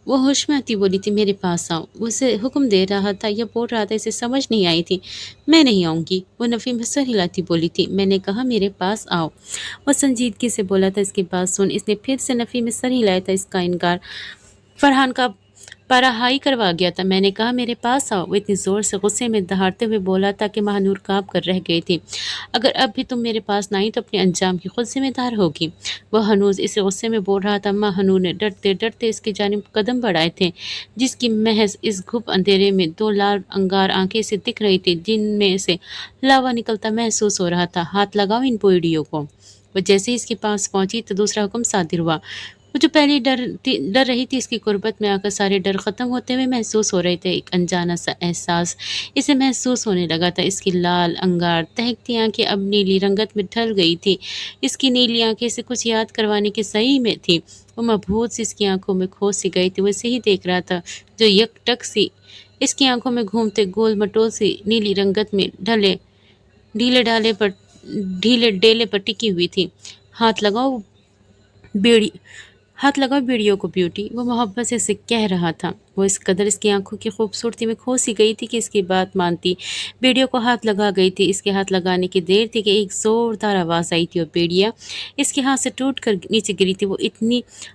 वो होश में आती बोली थी मेरे पास आओ। वो उसे हुक्म दे रहा था या बोल रहा था इसे समझ नहीं आई थी। मैं नहीं आऊँगी। वो नफ़ी में सर हिलाती बोली थी। मैंने कहा मेरे पास आओ। वो संजीदगी से बोला था। इसकी बात सुन इसने फिर से नफ़ी में सर हिलाया था। इसका इनकार फरहान का पारा हाई करवा गया था। मैंने कहा मेरे पास आओ। वो इतनी ज़ोर से गुस्से में दहाड़ते हुए बोला था कि महानूर काँप कर रह गई थी। अगर अब भी तुम मेरे पास ना आई तो अपने अंजाम की खुद जिम्मेदार होगी। वह हनूज इसे गुस्से में बोल रहा था। महानूर ने डरते डरते इसकी जानिब कदम बढ़ाए थे जिसकी महज इस घुप अंधेरे में 2 लाल अंगार आंखें से दिख रही थी जिनमें से लावा निकलता महसूस हो रहा था। हाथ लगाओ इन पोइडियों को। वो जैसे ही इसके पास पहुंची तो दूसरा हुक्म सादिर हुआ। वो जो पहले डर रही थी इसकी कुर्बत में आकर सारे डर ख़त्म होते हुए महसूस हो रहे थे। एक अनजाना सा एहसास इसे महसूस होने लगा था। इसकी लाल अंगार तहकती आंखें अब नीली रंगत में ढल गई थी। इसकी नीली आंखें इसे कुछ याद करवाने की सही में थी। वो मबहूत सी इसकी आंखों में खो सी गई थी। वो इसे ही देख रहा था जो यकटक सी इसकी आंखों में घूमते गोल मटोल सी नीली रंगत में ढीले डाले पर ढीले डेले पर टिकी हुई थी। हाथ लगाओ बेड़ी हाथ लगाओ बेड़ियों को ब्यूटी। वो मोहब्बत से इसे कह रहा था। वो इस कदर इसकी आंखों की खूबसूरती में खो सी गई थी कि इसकी बात मानती। बेड़ियों को हाथ लगा गई थी। इसके हाथ लगाने की देर थी कि एक ज़ोरदार आवाज़ आई थी और बेड़िया इसके हाथ से टूट कर नीचे गिरी थी। वो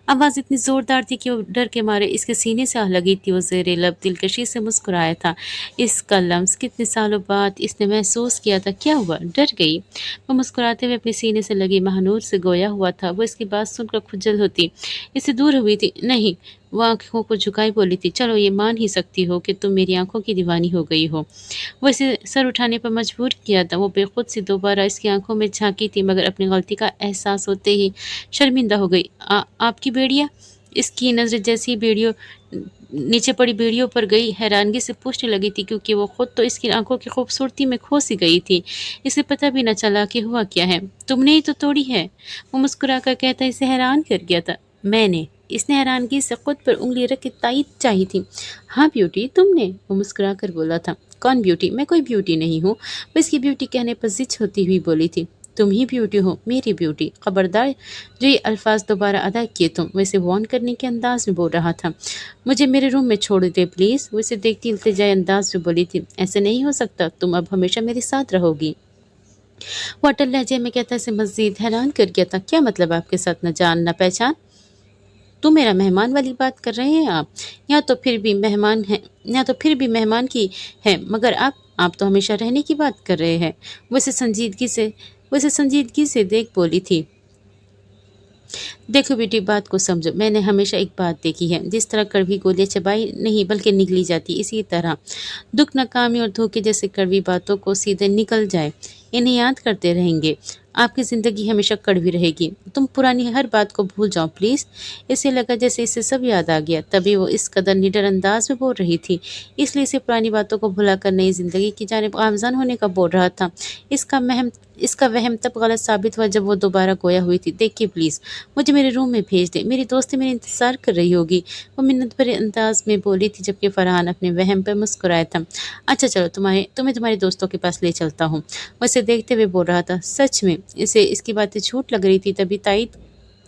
आवाज़ इतनी ज़ोरदार थी कि वो डर के मारे इसके सीने से आ लगी थी। वो ज़ेरे लब दिलकशी से मुस्कुराया था। इसका लम्स कितने सालों बाद इसने महसूस किया था। क्या हुआ? डर गई? वो मुस्कुराते हुए अपने सीने से लगी महानूर से गोया हुआ था। वो इसकी बात सुनकर खुजल होती इससे दूर हुई थी। नहीं, वो आंखों को झुकाई बोली थी। चलो ये मान ही सकती हो कि तुम मेरी आंखों की दीवानी हो गई हो। वो इसे सर उठाने पर मजबूर किया था। वो बेखुद से दोबारा इसकी आंखों में झांकी थी मगर अपनी गलती का एहसास होते ही शर्मिंदा हो गई। आपकी बेड़िया? اس کی نظر جیسی بیڑیوں نیچے پڑی بیڑیوں پر گئی، حیرانگی سے پوچھنے لگی تھی کیونکہ وہ خود تو اس کی آنکھوں کی خوبصورتی میں کھو سی گئی تھی۔ اسے پتہ بھی نہ چلا کہ ہوا کیا ہے۔ تم نے ہی تو توڑی ہے، وہ مسکرا کر کہتا اسے حیران کر گیا تھا۔ میں نے؟ اس نے حیرانگی سے خود پر انگلی رکھ کے تائید چاہی تھی۔ ہاں بیوٹی، تم نے، وہ مسکرا کر بولا تھا۔ کون بیوٹی؟ میں کوئی بیوٹی نہیں ہوں، وہ اس کی بیوٹی کہنے پر زچ ہوتی ہوئی بولی تھی۔ تم ہی بیوٹی ہو، میری بیوٹی، خبردار جو یہ الفاظ دوبارہ ادا کیے تم، وہ اسے وارن کرنے کے انداز میں بول رہا تھا۔ مجھے میرے روم میں چھوڑ دے پلیز، وہ اسے دیکھتی التجائی انداز میں بولی تھی۔ ایسے نہیں ہو سکتا، تم اب ہمیشہ میرے ساتھ رہو گی، وہ اٹل لہجے میں کہتا اسے مزید حیران کر گیا تھا۔ کیا مطلب آپ کے ساتھ نہ جان نہ پہچان؟ تو میرا مہمان والی بات کر رہے ہیں آپ؟ یا تو پھر بھی مہمان کی ہے، مگر آپ تو ہمیشہ رہنے کی بات کر رہے ہیں، وہ اسے سنجیدگی سے دیکھ بولی تھی۔ دیکھو بیٹی، بات کو سمجھو، میں نے ہمیشہ ایک بات دیکھی ہے، جس طرح کڑوی گولیاں چبائی نہیں بلکہ نگلی جاتی، اسی طرح دکھ، ناکامی اور دھوکے جیسے کڑوی باتوں کو سیدھے نکل جائے، انہیں یاد کرتے رہیں گے، آپ کی زندگی ہمیشہ کڑوی رہے گی۔ تم پرانی ہر بات کو بھول جاؤ پلیز۔ اسے لگا جیسے اسے سب یاد آ گیا، تبھی وہ اس قدر نڈر انداز میں بول رہی تھی، اس لیے اسے پرانی باتوں کو بھلا کر نئی زندگی کی جانب گامزن ہونے کا بول رہا تھا۔ اس کا وہم تب غلط ثابت ہوا جب وہ دوبارہ گویا ہوئی تھی۔ دیکھیے پلیز، مجھے میرے روم میں بھیج دیں، میری دوستی میرے انتظار کر رہی ہوگی، وہ منت بھرے انداز میں بولی تھی، جبکہ فرحان اپنے وہم پر مسکرایا تھا۔ اچھا چلو، تمہیں تمہارے دوستوں کے پاس لے چلتا ہوں، وہ اسے دیکھتے ہوئے بول رہا تھا۔ سچ میں اسے اس کی باتیں جھوٹ لگ رہی تھی، تبھی تائید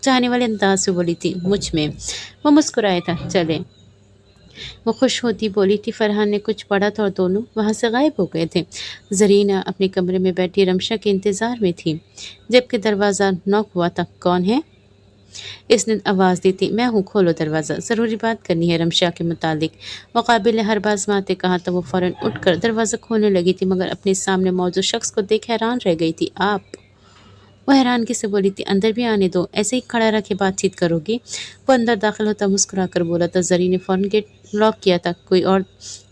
چاہنے والے انداز میں بولی تھی۔ مجھ میں، وہ مسکرایا تھا۔ چلیں، وہ خوش ہوتی بولی تھی۔ فرحان نے کچھ پڑھا تھا اور دونوں وہاں سے غائب ہو گئے تھے۔ زرینہ اپنے کمرے میں بیٹھی رمشا کے انتظار میں تھی، جبکہ دروازہ نوک ہوا تھا۔ کون ہے؟ اس نے آواز دی تھی۔ میں ہوں، کھولو دروازہ، ضروری بات کرنی ہے رمشا کے متعلق، مقابل نے ہر باز ماتے کہا تھا۔ وہ فوراً اٹھ کر دروازہ کھولنے لگی تھی، مگر اپنے سامنے موجود شخص کو دیکھ حیران رہ گئی تھی۔ آپ؟ وہ حیرانگی سے بولی تھی۔ اندر بھی آنے دو، ایسے ہی کھڑا رکھے بات چیت کرو گی؟ وہ اندر داخل ہوتا مسکرا کر بولا تھا۔ زری نے فوراً گیٹ لاک کیا تھا، کوئی اور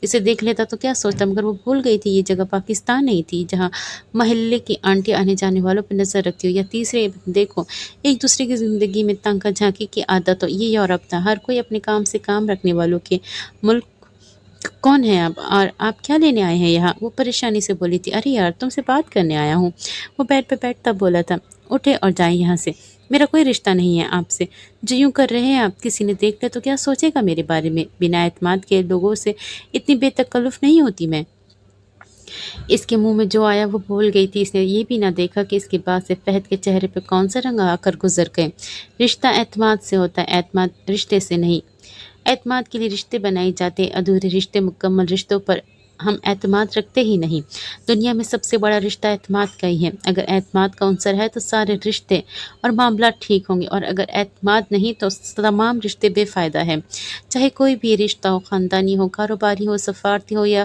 اسے دیکھ لیتا تو کیا سوچتا، مگر وہ بھول گئی تھی یہ جگہ پاکستان نہیں تھی جہاں محلے کی آنٹی آنے جانے والوں پر نظر رکھتی ہو، یا تیسرے دیکھو ایک دوسرے کی زندگی میں تنکا جھانکی کی عادت ہو۔ یہ یورپ تھا، ہر کوئی اپنے کام سے کام رکھنے والوں کے ملک۔ کون ہے آپ، اور آپ کیا لینے آئے ہیں یہاں؟ وہ پریشانی سے بولی تھی۔ ارے یار، تم سے بات کرنے آیا ہوں، وہ بیڈ پہ بیٹھتا بولا تھا۔ اٹھے اور جائیں یہاں سے، میرا کوئی رشتہ نہیں ہے آپ سے، جو یوں کر رہے ہیں آپ، کسی نے دیکھ لیا تو کیا سوچے گا میرے بارے میں؟ بنا اعتماد کے لوگوں سے اتنی بے تکلف نہیں ہوتی میں۔ اس کے منہ میں جو آیا وہ بھول گئی تھی۔ اس نے یہ بھی نہ دیکھا کہ اس کے بعد سے فہد کے چہرے پہ کون سا رنگ آ کر گزر گئے۔ رشتہ اعتماد سے ہوتا ہے، اعتماد رشتے سے نہیں۔ اعتماد کے لیے رشتے بنائے جاتے، ادھورے رشتے، مکمل رشتوں پر ہم اعتماد رکھتے ہی نہیں۔ دنیا میں سب سے بڑا رشتہ اعتماد کا ہی ہے۔ اگر اعتماد کا عنصر ہے تو سارے رشتے اور معاملات ٹھیک ہوں گے، اور اگر اعتماد نہیں تو تمام رشتے بے فائدہ ہیں۔ چاہے کوئی بھی رشتہ ہو، خاندانی ہو، کاروباری ہو، سفارتی ہو یا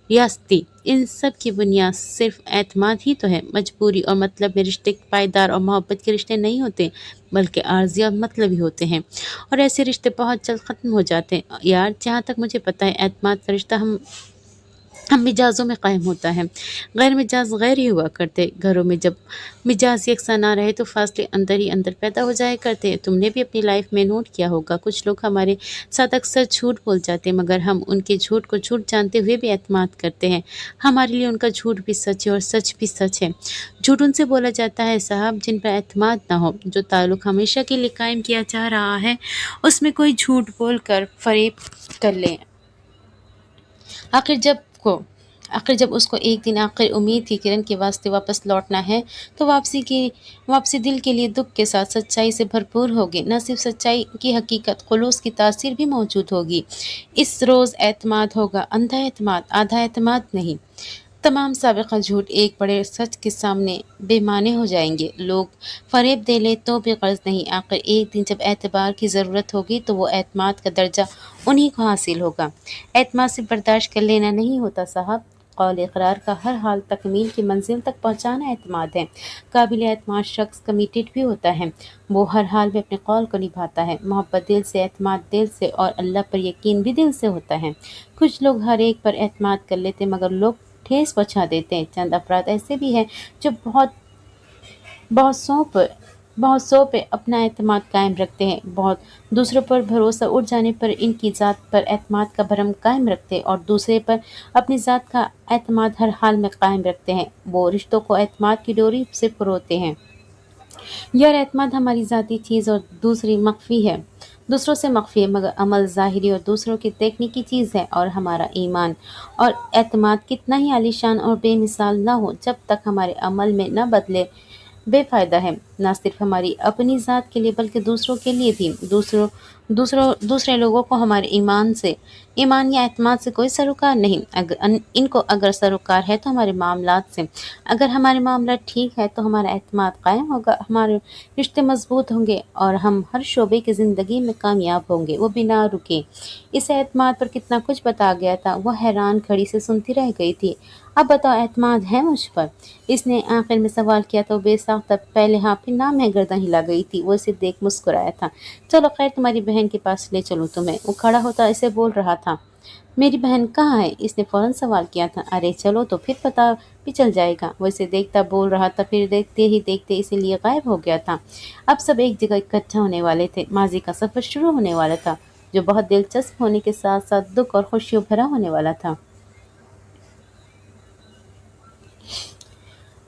ریاستی، ان سب کی بنیاد صرف اعتماد ہی تو ہے۔ مجبوری اور مطلب میں رشتے پائیدار اور محبت کے رشتے نہیں ہوتے، بلکہ عارضی اور مطلبی ہوتے ہیں، اور ایسے رشتے بہت جلد ختم ہو جاتے ہیں۔ یار، جہاں تک مجھے پتہ ہے، اعتماد کا رشتہ ہم مجازوں میں قائم ہوتا ہے، غیر مجاز غیر ہی ہوا کرتے۔ گھروں میں جب مجاز یکساں نہ رہے تو فاصلے اندر ہی اندر پیدا ہو جایا کرتے ہیں۔ تم نے بھی اپنی لائف میں نوٹ کیا ہوگا، کچھ لوگ ہمارے ساتھ اکثر جھوٹ بول جاتے ہیں، مگر ہم ان کے جھوٹ کو جھوٹ جانتے ہوئے بھی اعتماد کرتے ہیں۔ ہمارے لیے ان کا جھوٹ بھی سچ ہے اور سچ بھی سچ ہے۔ جھوٹ ان سے بولا جاتا ہے صاحب جن پر اعتماد نہ ہو۔ جو تعلق ہمیشہ کے لیے قائم کیا جا رہا ہے، اس میں کوئی جھوٹ بول کر فریب کر لے، آخر جب اس کو ایک دن آخر امید تھی کرن کے واسطے واپس لوٹنا ہے، تو واپسی دل کے لیے دکھ کے ساتھ سچائی سے بھرپور ہوگی۔ نہ صرف سچائی کی حقیقت، خلوص کی تاثیر بھی موجود ہوگی۔ اس روز اعتماد ہوگا، اندھا اعتماد، آدھا اعتماد نہیں۔ تمام سابقہ جھوٹ ایک بڑے سچ کے سامنے بے معنی ہو جائیں گے۔ لوگ فریب دے لیں تو بھی غرض نہیں، آخر ایک دن جب اعتبار کی ضرورت ہوگی تو وہ اعتماد کا درجہ انہی کو حاصل ہوگا۔ اعتماد سے برداشت کر لینا نہیں ہوتا صاحب، قول اقرار کا ہر حال تکمیل کی منزل تک پہنچانا اعتماد ہے۔ قابل اعتماد شخص کمیٹڈ بھی ہوتا ہے، وہ ہر حال میں اپنے قول کو نبھاتا ہے۔ محبت دل سے، اعتماد دل سے، اور اللہ پر یقین بھی دل سے ہوتا ہے۔ کچھ لوگ ہر ایک پر اعتماد کر لیتے مگر لوگ ٹھیس پہنچا دیتے ہیں۔ چند افراد ایسے بھی ہیں جو بہت سو پر बहुत सौ पे अपना एतमाद कायम रखते हैं, बहुत दूसरों पर भरोसा उठ जाने पर इनकी ज़ात पर एतमाद का भरम कायम रखते हैं और दूसरे पर अपनी ज़ात का एतमाद हर हाल में कायम रखते हैं। वो रिश्तों को एतमाद की डोरी से परोते हैं। यह एतमाद हमारी ज़ाती चीज़ और दूसरी मख्फी है, दूसरों से मख्फी है, मगर अमल ज़ाहिरी और दूसरों की देखने की चीज़ है। और हमारा ईमान और एतमाद कितना ही आलीशान और बेमिसाल ना हो, जब तक हमारे अमल में न बदले बेफ़ायदा है, ना सिर्फ हमारी अपनी ज़ात के लिए बल्कि दूसरों के लिए भी। दूसरे लोगों को हमारे ईमान या एतमाद से कोई सरोकार नहीं। इनको अगर सरोकार है तो हमारे मामलात से। अगर हमारे मामला ठीक है तो हमारा एतमाद कायम होगा, हमारे रिश्ते मजबूत होंगे और हम हर शोबे की ज़िंदगी में कामयाब होंगे, वो बिना रुके। इस एतमाद पर कितना कुछ बता गया था, वह हैरान खड़ी से सुनती रह गई थी। अब बताओ, एतमाद है मुझ पर? इसने आखिर में सवाल किया तो बेसाख्ता पहले हाँ फिर ना में गर्दन हिला गई थी। वो इसे देख मुस्कुराया था। चलो खैर, तुम्हारी बहन के पास ले चलूँ तुम्हें। वो खड़ा होता इसे बोल रहा था। मेरी बहन कहाँ है? इसने फौरन सवाल किया था। अरे चलो तो फिर पता भी चल जाएगा। वो इसे देखता बोल रहा था, फिर देखते ही देखते इसे लिए गायब हो गया था। अब सब एक जगह इकट्ठा होने वाले थे। माजी का सफ़र शुरू होने वाला था, जो बहुत दिलचस्प होने के साथ साथ दुख और खुशियों भरा होने वाला था।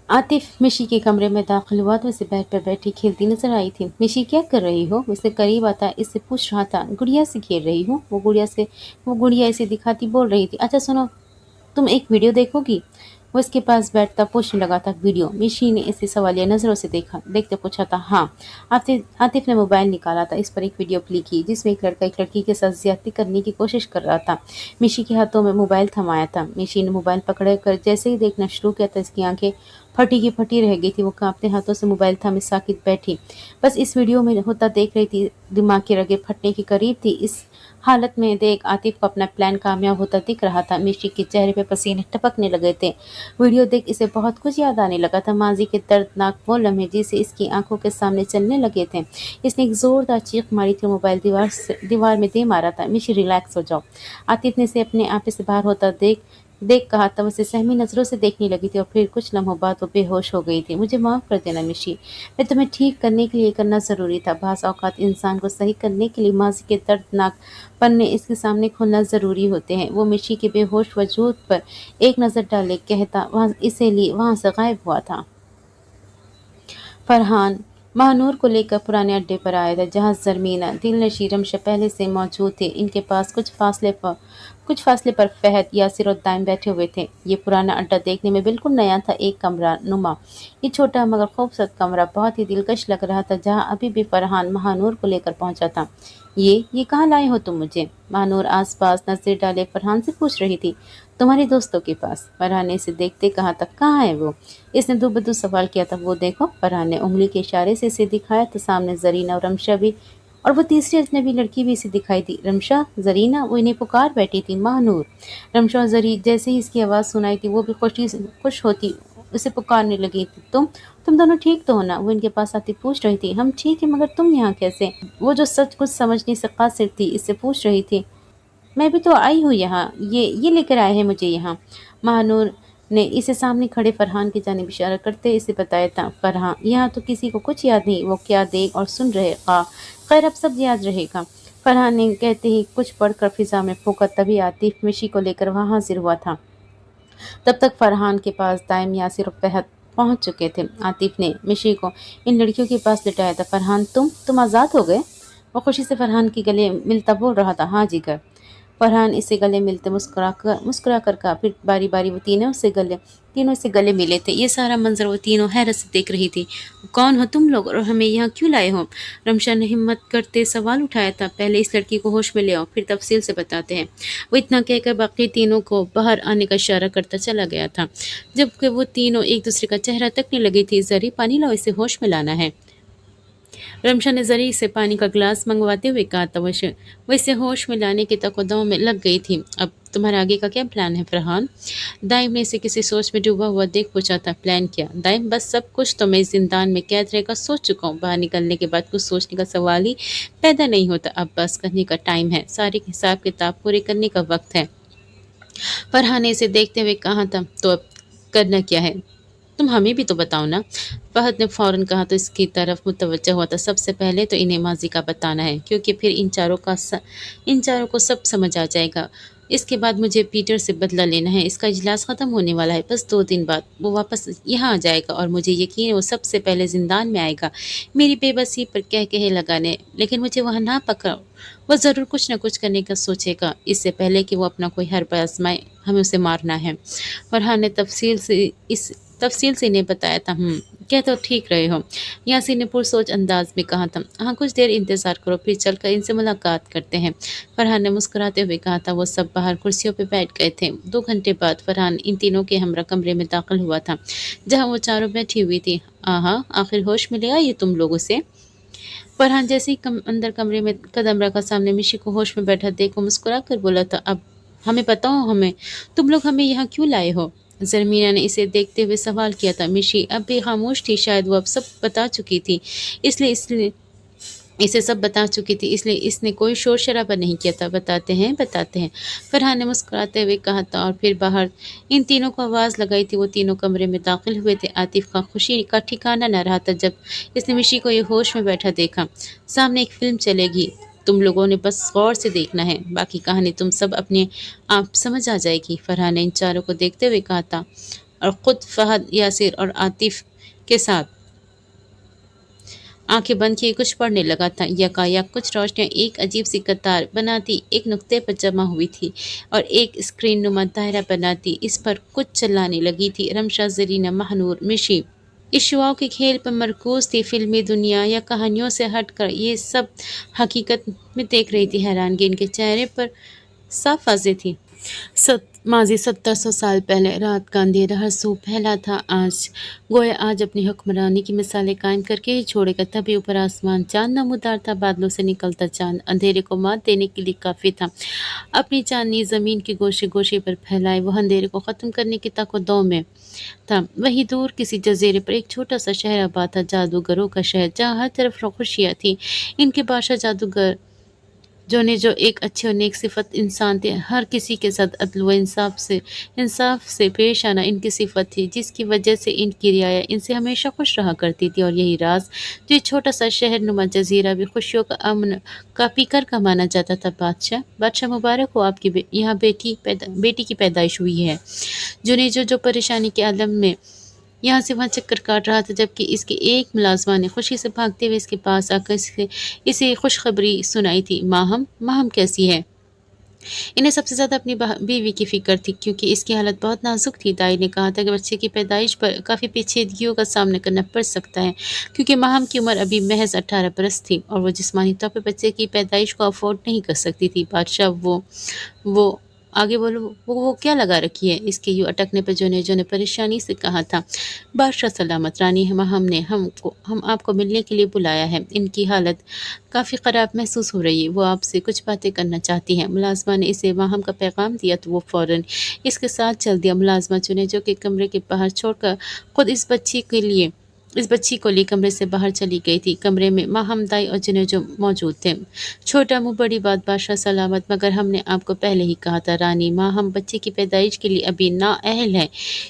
आतिफ मिशी के कमरे में दाखिल हुआ तो उसे बेड पर बैठी खेलती नजर आई थी। मिशी, क्या कर रही हो? उसे करीब आता इससे पूछ रहा था। गुड़िया से खेल रही हूँ। वो गुड़िया इसे दिखाती बोल रही थी। अच्छा सुनो, तुम एक वीडियो देखोगी? वो इसके पास बैठता पूछने लगा था। वीडियो? मिशी ने इसे सवालिया नज़रों से देखा, देखते पूछा था। हाँ। आतिफ ने मोबाइल निकाला था। इस पर एक वीडियो प्ले की जिसमें एक लड़का एक लड़की के साथ ज्यादती करने की कोशिश कर रहा था। मिशी के हाथों में मोबाइल थमाया था। मिशी ने मोबाइल पकड़ कर जैसे ही देखना शुरू किया था, इसकी आंखें फटी की फटी रह गई थी। वो कांपते हाथों से मोबाइल थामे साकित बैठी बस इस वीडियो में होता देख रही थी। दिमाग की रगें फटने के करीब थी। इस हालत में देख आतिफ को अपना प्लान कामयाब होता दिख रहा था। मिशी के चेहरे पे पसीने टपकने लगे थे। वीडियो देख इसे बहुत कुछ याद आने लगा था। माजी के दर्दनाक वो लम्हे जिसे इसकी आंखों के सामने चलने लगे थे। इसने एक जोरदार चीख मारी थी। मोबाइल दीवार में दे मारा था। मिशी, रिलैक्स हो जाओ। आतिफ ने इसे अपने आप से बाहर होता देख देख कहा था। उसे सहमी नजरों से देखने लगी थी और फिर कुछ लम्हों बाद वो बेहोश हो गई थी। मुझे माफ़ कर देना मिशी, मैं तुम्हें ठीक करने के लिए करना ज़रूरी था। बाज़ औक़ात इंसान को सही करने के लिए माजी के दर्दनाक पन्ने इसके सामने खोलना ज़रूरी होते हैं। वो मिशी के बेहोश वजूद पर एक नज़र डाले कहता वहाँ इसे लिए वहाँ से गायब हुआ था। फरहान महानूर को लेकर पुराने अड्डे पर आया था, जहां ज़रमीना, दिलनशी, रमशा पहले से मौजूद थे। इनके पास कुछ फासले पर फहद, यासिर और दाइम बैठे हुए थे। ये पुराना अड्डा देखने में बिल्कुल नया था, एक कमरा नुमा। ये छोटा मगर खूबसूरत कमरा बहुत ही दिलकश लग रहा था, जहाँ अभी भी फरहान महानूर को लेकर पहुंचा था। ये कहाँ लाए हो तुम मुझे? महानूर आस पास नजर डाले फरहान से पूछ रही थी। तुम्हारे दोस्तों के पास। फरहान ने इसे देखते कहा था, कहाँ है वो? इसने दुबदू सवाल किया था। वो देखो। फरहान ने उंगली के इशारे से इसे दिखाया तो सामने जरीना और रमशा भी, और वो तीसरी अजनबी लड़की भी इसे दिखाई दी। रमशा, जरीना, वो इन्हें पुकार बैठी थी। महानूर। रमशा और जरी जैसे ही इसकी आवाज़ सुनाई थी वो भी खुश होती उसे पुकारने लगी थी। तुम दोनों ठीक तो हो ना? वो इनके पास आती पूछ रही थी। हम ठीक है, मगर तुम यहाँ कैसे? वो जो सच कुछ समझने से कासिर थी इससे पूछ रही थी। मैं भी तो आई हूँ यहाँ, ये लेकर आए हैं मुझे यहाँ। महानूर ने इसे सामने खड़े फरहान की जानिब इशारा करते इसे बताया था। फरहान, यहाँ तो किसी को कुछ याद नहीं, वो क्या देख और सुन रहे का। खैर, अब सब याद रहेगा। फरहान ने कहते ही कुछ पढ़कर फिजा में फूका। तभी आतिफ मिशी को लेकर वहाँ हाजिर हुआ था। तब तक फरहान के पास दाइम, यासिर और फहद पहुंच चुके थे। आतिफ ने मिशी को इन लड़कियों के पास लिटाया था। फरहान, तुम आज़ाद हो गए? वो खुशी से फरहान के गले मिलता बोल रहा था। हाँ जिगर। फरहान इसे गले मिलते मुस्कुरा कर कहा। फिर बारी बारी वो तीनों से गले मिले थे। ये सारा मंजर वो तीनों हैरत से देख रही थी। कौन हो तुम लोग और हमें यहाँ क्यों लाए हो? रमशा ने हिम्मत करते सवाल उठाया था। पहले इस लड़की को होश में ले आओ, फिर तफसील से बताते हैं। वो इतना कहकर बाकी तीनों को बाहर आने का इशारा करता चला गया था। जबकि वो तीनों एक दूसरे का चेहरा तकने लगी थी। जरी, पानी लाओ, इसे होश में लाना है। रमशा ने जरी से पानी का गिलास मंगवाते हुए कहा था। वो इसे होश में लाने की तकदम में लग गई थी। अब तुम्हारा आगे का क्या प्लान है फरहान? दाइम ने इसे किसी सोच में डूबा हुआ देख पूछा था। प्लान क्या दाइम? बस सब कुछ तो मैं इस जिंदान में कैद रहकर सोच चुका हूँ। बाहर निकलने के बाद कुछ सोचने का सवाल ही पैदा नहीं होता। अब बस करने का टाइम है, सारे हिसाब किताब पूरे करने का वक्त है। फरहान ने इसे देखते हुए कहा था। तो अब करना क्या है? तुम हमें भी तो बताओ ना। फहद ने फौरन कहा तो इसकी तरफ मुतवज्जह हुआ था। सबसे पहले तो इन्हें माजी का बताना है, क्योंकि फिर इन चारों को सब समझ आ जाएगा। इसके बाद मुझे पीटर से बदला लेना है। इसका इजलास ख़त्म होने वाला है, बस 2 दिन बाद वो वापस यहाँ आ जाएगा और मुझे यकीन है वो सबसे पहले जिंदान में आएगा मेरी बेबसी पर कह कहे लगाने। लेकिन मुझे वहाँ ना पकड़ो, वो ज़रूर कुछ न कुछ करने का सोचेगा। इससे पहले कि वो अपना कोई हरबा आजमाए, हमें उसे मारना है। फरहान ने तफसील से इन्हें बताया था। कह तो ठीक रहे हो, यासीन ने पुरसोच अंदाज में कहा था। हाँ, कुछ देर इंतज़ार करो, फिर चलकर इनसे मुलाकात करते हैं। फरहान ने मुस्कुराते हुए कहा था। वो सब बाहर कुर्सियों पर बैठ गए थे। 2 घंटे बाद फरहान इन तीनों के हमरा कमरे में दाखिल हुआ था, जहाँ वो चारों बैठी हुई थी। आहा, आखिर होश मिलेगा ये तुम लोगों से। फरहान जैसे ही अंदर कमरे में कदम रखा, सामने मिशी को होश में बैठा देख वो मुस्कुरा कर बोला था। अब हमें बताओ, हमें तुम लोग हमें यहाँ क्यों लाए हो? जरमीना ने इसे देखते हुए सवाल किया था। मिशी अब भी खामोश थी, शायद वो अब सब बता चुकी थी, इसलिए इसलिए इसे सब बता चुकी थी, इसलिए इसने कोई शोर शराबा नहीं किया था। बताते हैं, फरहान ने मुस्कुराते हुए कहा था। और फिर बाहर इन तीनों को आवाज़ लगाई थी। वो तीनों कमरे में दाखिल हुए थे। आतिफ का खुशी का ठिकाना न रहा था जब इसने मिशी को ये होश में बैठा देखा। सामने एक फिल्म चलेगी, तुम लोगों ने बस गौर से देखना है, बाकी कहानी तुम सब अपने आप समझ आ जाएगी, फरहान ने इन चारों को देखते हुए कहा था। और ख़ुद फहद, यासिर और आतिफ के साथ आंखें बंद किए कुछ पढ़ने लगा था। यकायक कुछ रोशनियां एक अजीब सी कतार बनाती एक नुक्ते पर जमा हुई थी और एक स्क्रीन नुमा दायरा बनाती इस पर कुछ चलाने लगी थी। रमशा, जरीना, महानूर, मिशी इस शुआओं के खेल पर मरकूज थी। फिल्मी दुनिया या कहानियों से हटकर ये सब हकीकत में देख रही थी। हैरानगी इनके चेहरे पर साफ वाज़ेह थी। माजी 1700 साल पहले रात का अंधेरा हर सू फैला था। गोया आज अपनी हुक्मरानी की मिसालें कायम करके ही छोड़ेगा। तभी ऊपर आसमान चांद नमूदार था। बादलों से निकलता चांद अंधेरे को मात देने के लिए काफ़ी था। अपनी चांदनी ज़मीन के गोशे गोशे पर फैलाए वो अंधेरे को ख़त्म करने की ताक़दों में था। वहीं दूर किसी जजीरे पर एक छोटा सा शहर आबाद था, जादूगरों का शहर, जहाँ हर तरफ खुशियाँ थी। इनके बादशाह जादूगर जो एक अच्छे और नेक सिफत इंसान थे। हर किसी के साथ अदल व इंसाफ से पेश आना इनकी सिफत थी, जिसकी वजह से इनकी रियाया इनसे हमेशा खुश रहा करती थी। और यही राज जो छोटा सा शहर नुमा जजीरा भी खुशियों का अमन का पीकर का माना जाता था। बादशाह मुबारक हो, आपकी यहाँ बेटी की पैदाइश हुई है। जो परेशानी के आलम में यहाँ से वहाँ चक्कर काट रहा था, जबकि इसके एक मुलाजमा ने खुशी से भागते हुए इसके पास आकर इसे खुशखबरी सुनाई थी। माहम कैसी है? इन्हें सबसे ज़्यादा अपनी बीवी की फिक्र थी, क्योंकि इसकी हालत बहुत नाजुक थी। दाई ने कहा था कि बच्चे की पैदाइश पर काफ़ी पेचीदगियों का सामना करना पड़ सकता है, क्योंकि माहम की उम्र अभी महज 18 बरस थी और वो जिस्मानी तौर पर बच्चे की पैदाइश को अफोर्ड नहीं कर सकती थी। बादशाह वो आगे बोलो, वो क्या लगा रखी है? इसके यूँ अटकने पर जो ने परेशानी से कहा था। बादशाह सलामत, रानी हम आपको मिलने के लिए बुलाया है। इनकी हालत काफ़ी ख़राब महसूस हो रही है, वो आपसे कुछ बातें करना चाहती हैं। मुलाजमा ने इसे माहम का पैगाम दिया तो वो फ़ौरन इसके साथ चल दिया। मुलाजमा जो के कमरे के बाहर छोड़कर खुद इस बच्ची को लिए कमरे से बाहर चली गई थी। कमरे में माहम, दाई और जो मौजूद थे। छोटा मुँह बड़ी बात, बादशाह सलामत, मगर हमने आपको पहले ही कहा था रानी, माहम बच्चे की पैदाइश के लिए अभी नाअहल है।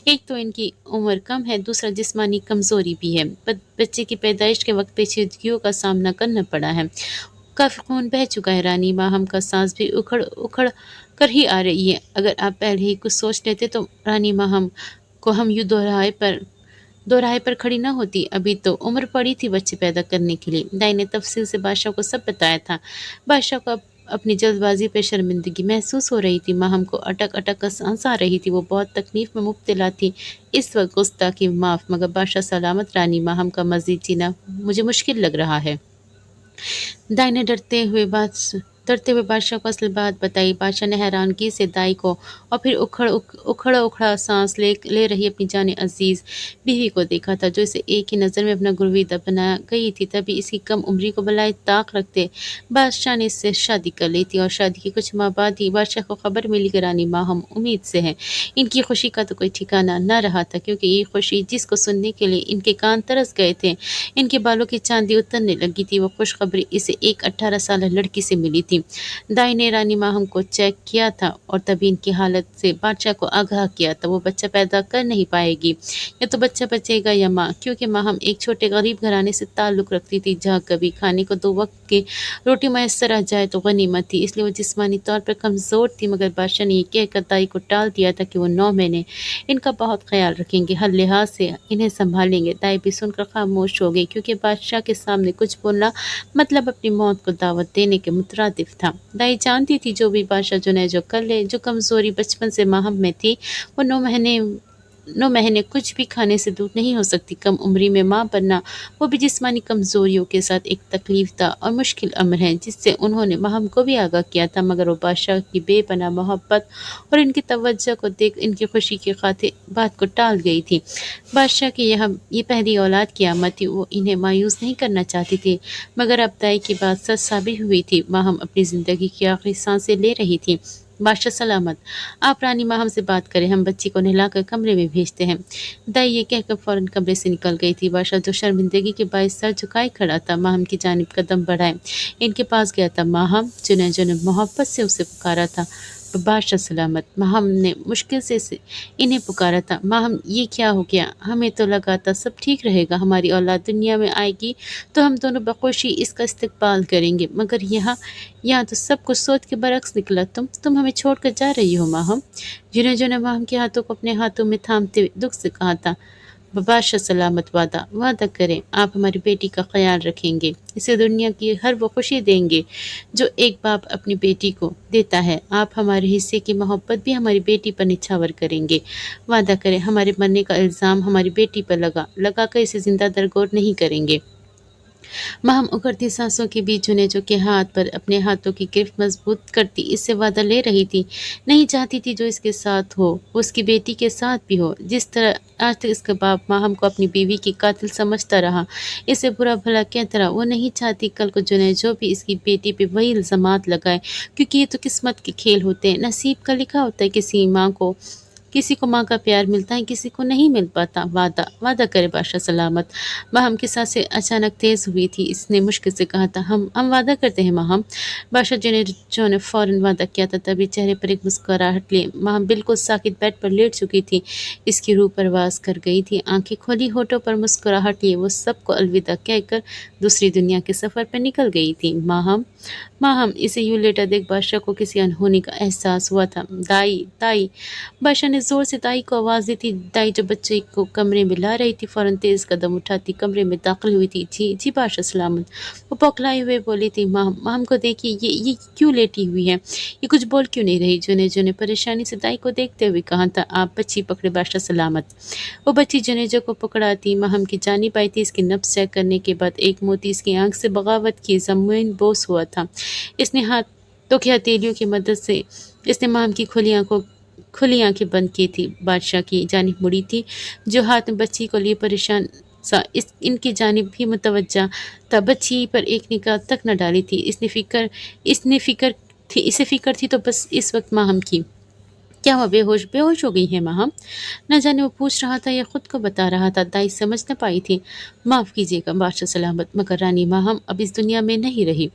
एक तो इनकी उम्र कम है, दूसरा जिस्मानी कमज़ोरी भी है। बच्चे की पैदाइश के वक्त पेचीदगियों का सामना करना पड़ा है। काफ़ी खून बह चुका है रानी, माहम का सांस भी उखड़ उखड़ कर ही आ रही है। अगर आप पहले ही कुछ सोच लेते तो रानी, माहम को हम यूँ दोराहे पर खड़ी न होती। अभी तो उम्र पड़ी थी बच्चे पैदा करने के लिए। दाई ने तफसील से बादशाह को सब बताया था। बादशाह को अपनी जल्दबाजी पर शर्मिंदगी महसूस हो रही थी। माहम को अटक अटक कर सांस आ रही थी। वो बहुत तकलीफ में मुब्तला थी इस वक्त। गुस्ताखी माफ़, मगर बादशाह सलामत, रानी, माहम का मज़ीद जीना मुझे मुश्किल लग रहा है। दाई ने डरते हुए बादशाह को असल बात बताई। बादशाह ने हैरानगी से दाई को और फिर उखड़ा सांस ले रही अपनी जाने अजीज़ बीवी को देखा था, जो इसे एक ही नज़र में अपना गुरवीदा बना गई थी। तभी इसकी कम उम्री को बलाए ताक रखते बादशाह ने इससे शादी कर ली थी। और शादी के कुछ माह बाद ही बादशाह को खबर मिली कि रानी माहम उम्मीद से है। इनकी खुशी का तो कोई ठिकाना न रहा था, क्योंकि ये खुशी जिसको सुनने के लिए इनके कान तरस गए थे, इनके बालों की चांदी उतरने लगी थी। वो खुशखबरी इसे एक 18 साल लड़की से मिली थी। दाई ने रानी माहम को चेक किया था और तभी इनकी हालत से बादशाह को आगाह किया था। वो बच्चा पैदा कर नहीं पाएगी, या तो बच्चा बचेगा या माँ, क्योंकि माहम एक छोटे गरीब घराने से ताल्लुक़ रखती थी जहाँ कभी खाने को 2 वक्त की रोटी मैसर आ जाए तो गनीमत थी। इसलिए वो जिस्मानी तौर पर कमज़ोर थी, मगर बादशाह ने ये कहकर दाई को टाल दिया था कि वो 9 महीने इनका बहुत ख्याल रखेंगे, हर लिहाज से इन्हें संभालेंगे। दाई भी सुनकर खामोश हो गई, क्योंकि बादशाह के सामने कुछ बोलना मतलब अपनी मौत को दावत देने के मुतरादिफ था। दाई जानती थी जो भी बादशाह जुनैद जो कर ले, जो कमज़ोरी बचपन से माहम में थी, वो 9 महीने कुछ भी खाने से दूर नहीं हो सकती। कम उम्री में माँ बनना, वो भी जिस्मानी कमज़ोरियों के साथ, एक तकलीफ था और मुश्किल अमर है, जिससे उन्होंने माहम को भी आगाह किया था। मगर वो बादशाह की बेपनाह मोहब्बत और इनकी तवज्जो को देख इनकी खुशी की खातिर बात को टाल गई थी। बादशाह की ये पहली औलाद की आमद थी। वो इन्हें मायूस नहीं करना चाहती थी, मगर अब दाई की बात सच साबित हुई थी। माहम अपनी ज़िंदगी की आखिरी सांसें ले रही थी। बादशाह सलामत, आप रानी माहम से बात करें, हम बच्ची को नहलाकर कमरे में भेजते हैं। दाई ये कहकर फौरन कमरे से निकल गई थी। बादशाह जो शर्मिंदगी के बायस सर झुकाए खड़ा था, माहम की जानिब कदम बढ़ाए इनके पास गया था। माहम, जुनैद जो ने मोहब्बत से उसे पुकारा था। बादशाह सलामत, माहम ने मुश्किल से इन्हें पुकारा था। माहम, ये क्या हो गया? हमें तो लगा था सब ठीक रहेगा, हमारी औलाद दुनिया में आएगी तो हम दोनों बखुशी इसका इस्तकबाल करेंगे, मगर यहाँ तो सब कुछ सोच के बरक्स निकला। तुम हमें छोड़कर जा रही हो माहम। जुनैद जो ने माहम के हाथों को अपने हाथों में थामते हुए दुख से कहा था। बादशाह सलामत, वादा करें, आप हमारी बेटी का ख्याल रखेंगे, इसे दुनिया की हर वो खुशी देंगे जो एक बाप अपनी बेटी को देता है। आप हमारे हिस्से की मोहब्बत भी हमारी बेटी पर निछावर करेंगे। वादा करें, हमारे मरने का इल्ज़ाम हमारी बेटी पर लगाकर इसे जिंदा दरगोर नहीं करेंगे। माहम उखड़ती सांसों के बीच जुनेजो के हाथ पर अपने हाथों की गिरफ्त मजबूत करती इससे वादा ले रही थी। नहीं चाहती थी जो इसके साथ हो वो उसकी बेटी के साथ भी हो। जिस तरह आज तक इसका बाप माहम को अपनी बीवी की कातिल समझता रहा, इसे बुरा भला कहता रहा, वो नहीं चाहती कल को जुनेजो भी इसकी बेटी पे वही इल्ज़ामात लगाए, क्योंकि ये तो किस्मत के खेल होते हैं। नसीब का लिखा होता है। किसी को माँ का प्यार मिलता है, किसी को नहीं मिल पाता। वादा करे बादशाह सलामत। माहम की सांसें अचानक तेज़ हुई थी। इसने मुश्किल से कहा था, हम वादा करते हैं माहम। बादशाह जो ने फ़ौरन वादा किया था, तभी चेहरे पर एक मुस्कुराहट लिए माहम बिल्कुल साकित बेड पर लेट चुकी थी। इसकी रूह परवास कर गई थी। आंखें खोली, होठों पर मुस्कुराहट लिए वो सबको अलविदा कहकर दूसरी दुनिया के सफ़र पर निकल गई थी। माहम, इसे यूं लेटा देख बादशाह को किसी अनहोनी का एहसास हुआ था। दाई। बादशाह ने जोर से दाई को आवाज़ दी थी। दाई जो बच्चे को कमरे में ला रही थी, फौरन तेज़ कदम उठाती कमरे में दाखिल हुई थी। जी बादशाह सलामत, वो बौखलाए हुए बोली थी। माहम को देखिए, ये क्यों लेटी हुई है, ये कुछ बोल क्यों नहीं रही? जो ने परेशानी से दाई को देखते हुए कहा था। आप बच्ची पकड़े बादशाह सलामत। वो बच्ची जुनेजो को पकड़ाती माहम की जानिब आई थी। इसकी नब्ज़ चेक करने के बाद एक मोती इसकी आंख से बगावत की ज़मीन बोस हुआ था। इसने हाथों की हथेलियों की मदद से इसने माहम की खुली आंखें बंद की थी। बादशाह की जानिब मुड़ी थी, जो हाथ में बच्ची को लिए परेशान सा इनकी जानिब भी मुतवज्जा था। बच्ची पर एक निगाह तक न डाली थी। इसे फिक्र थी तो बस इस वक्त माहम की। क्या वो बेहोश हो गई है माहम? न जाने वो पूछ रहा था या खुद को बता रहा था। दाई समझ न पाई थी। माफ़ कीजिएगा बादशाह सलामत, मगर रानी माहम अब इस दुनिया में नहीं रही।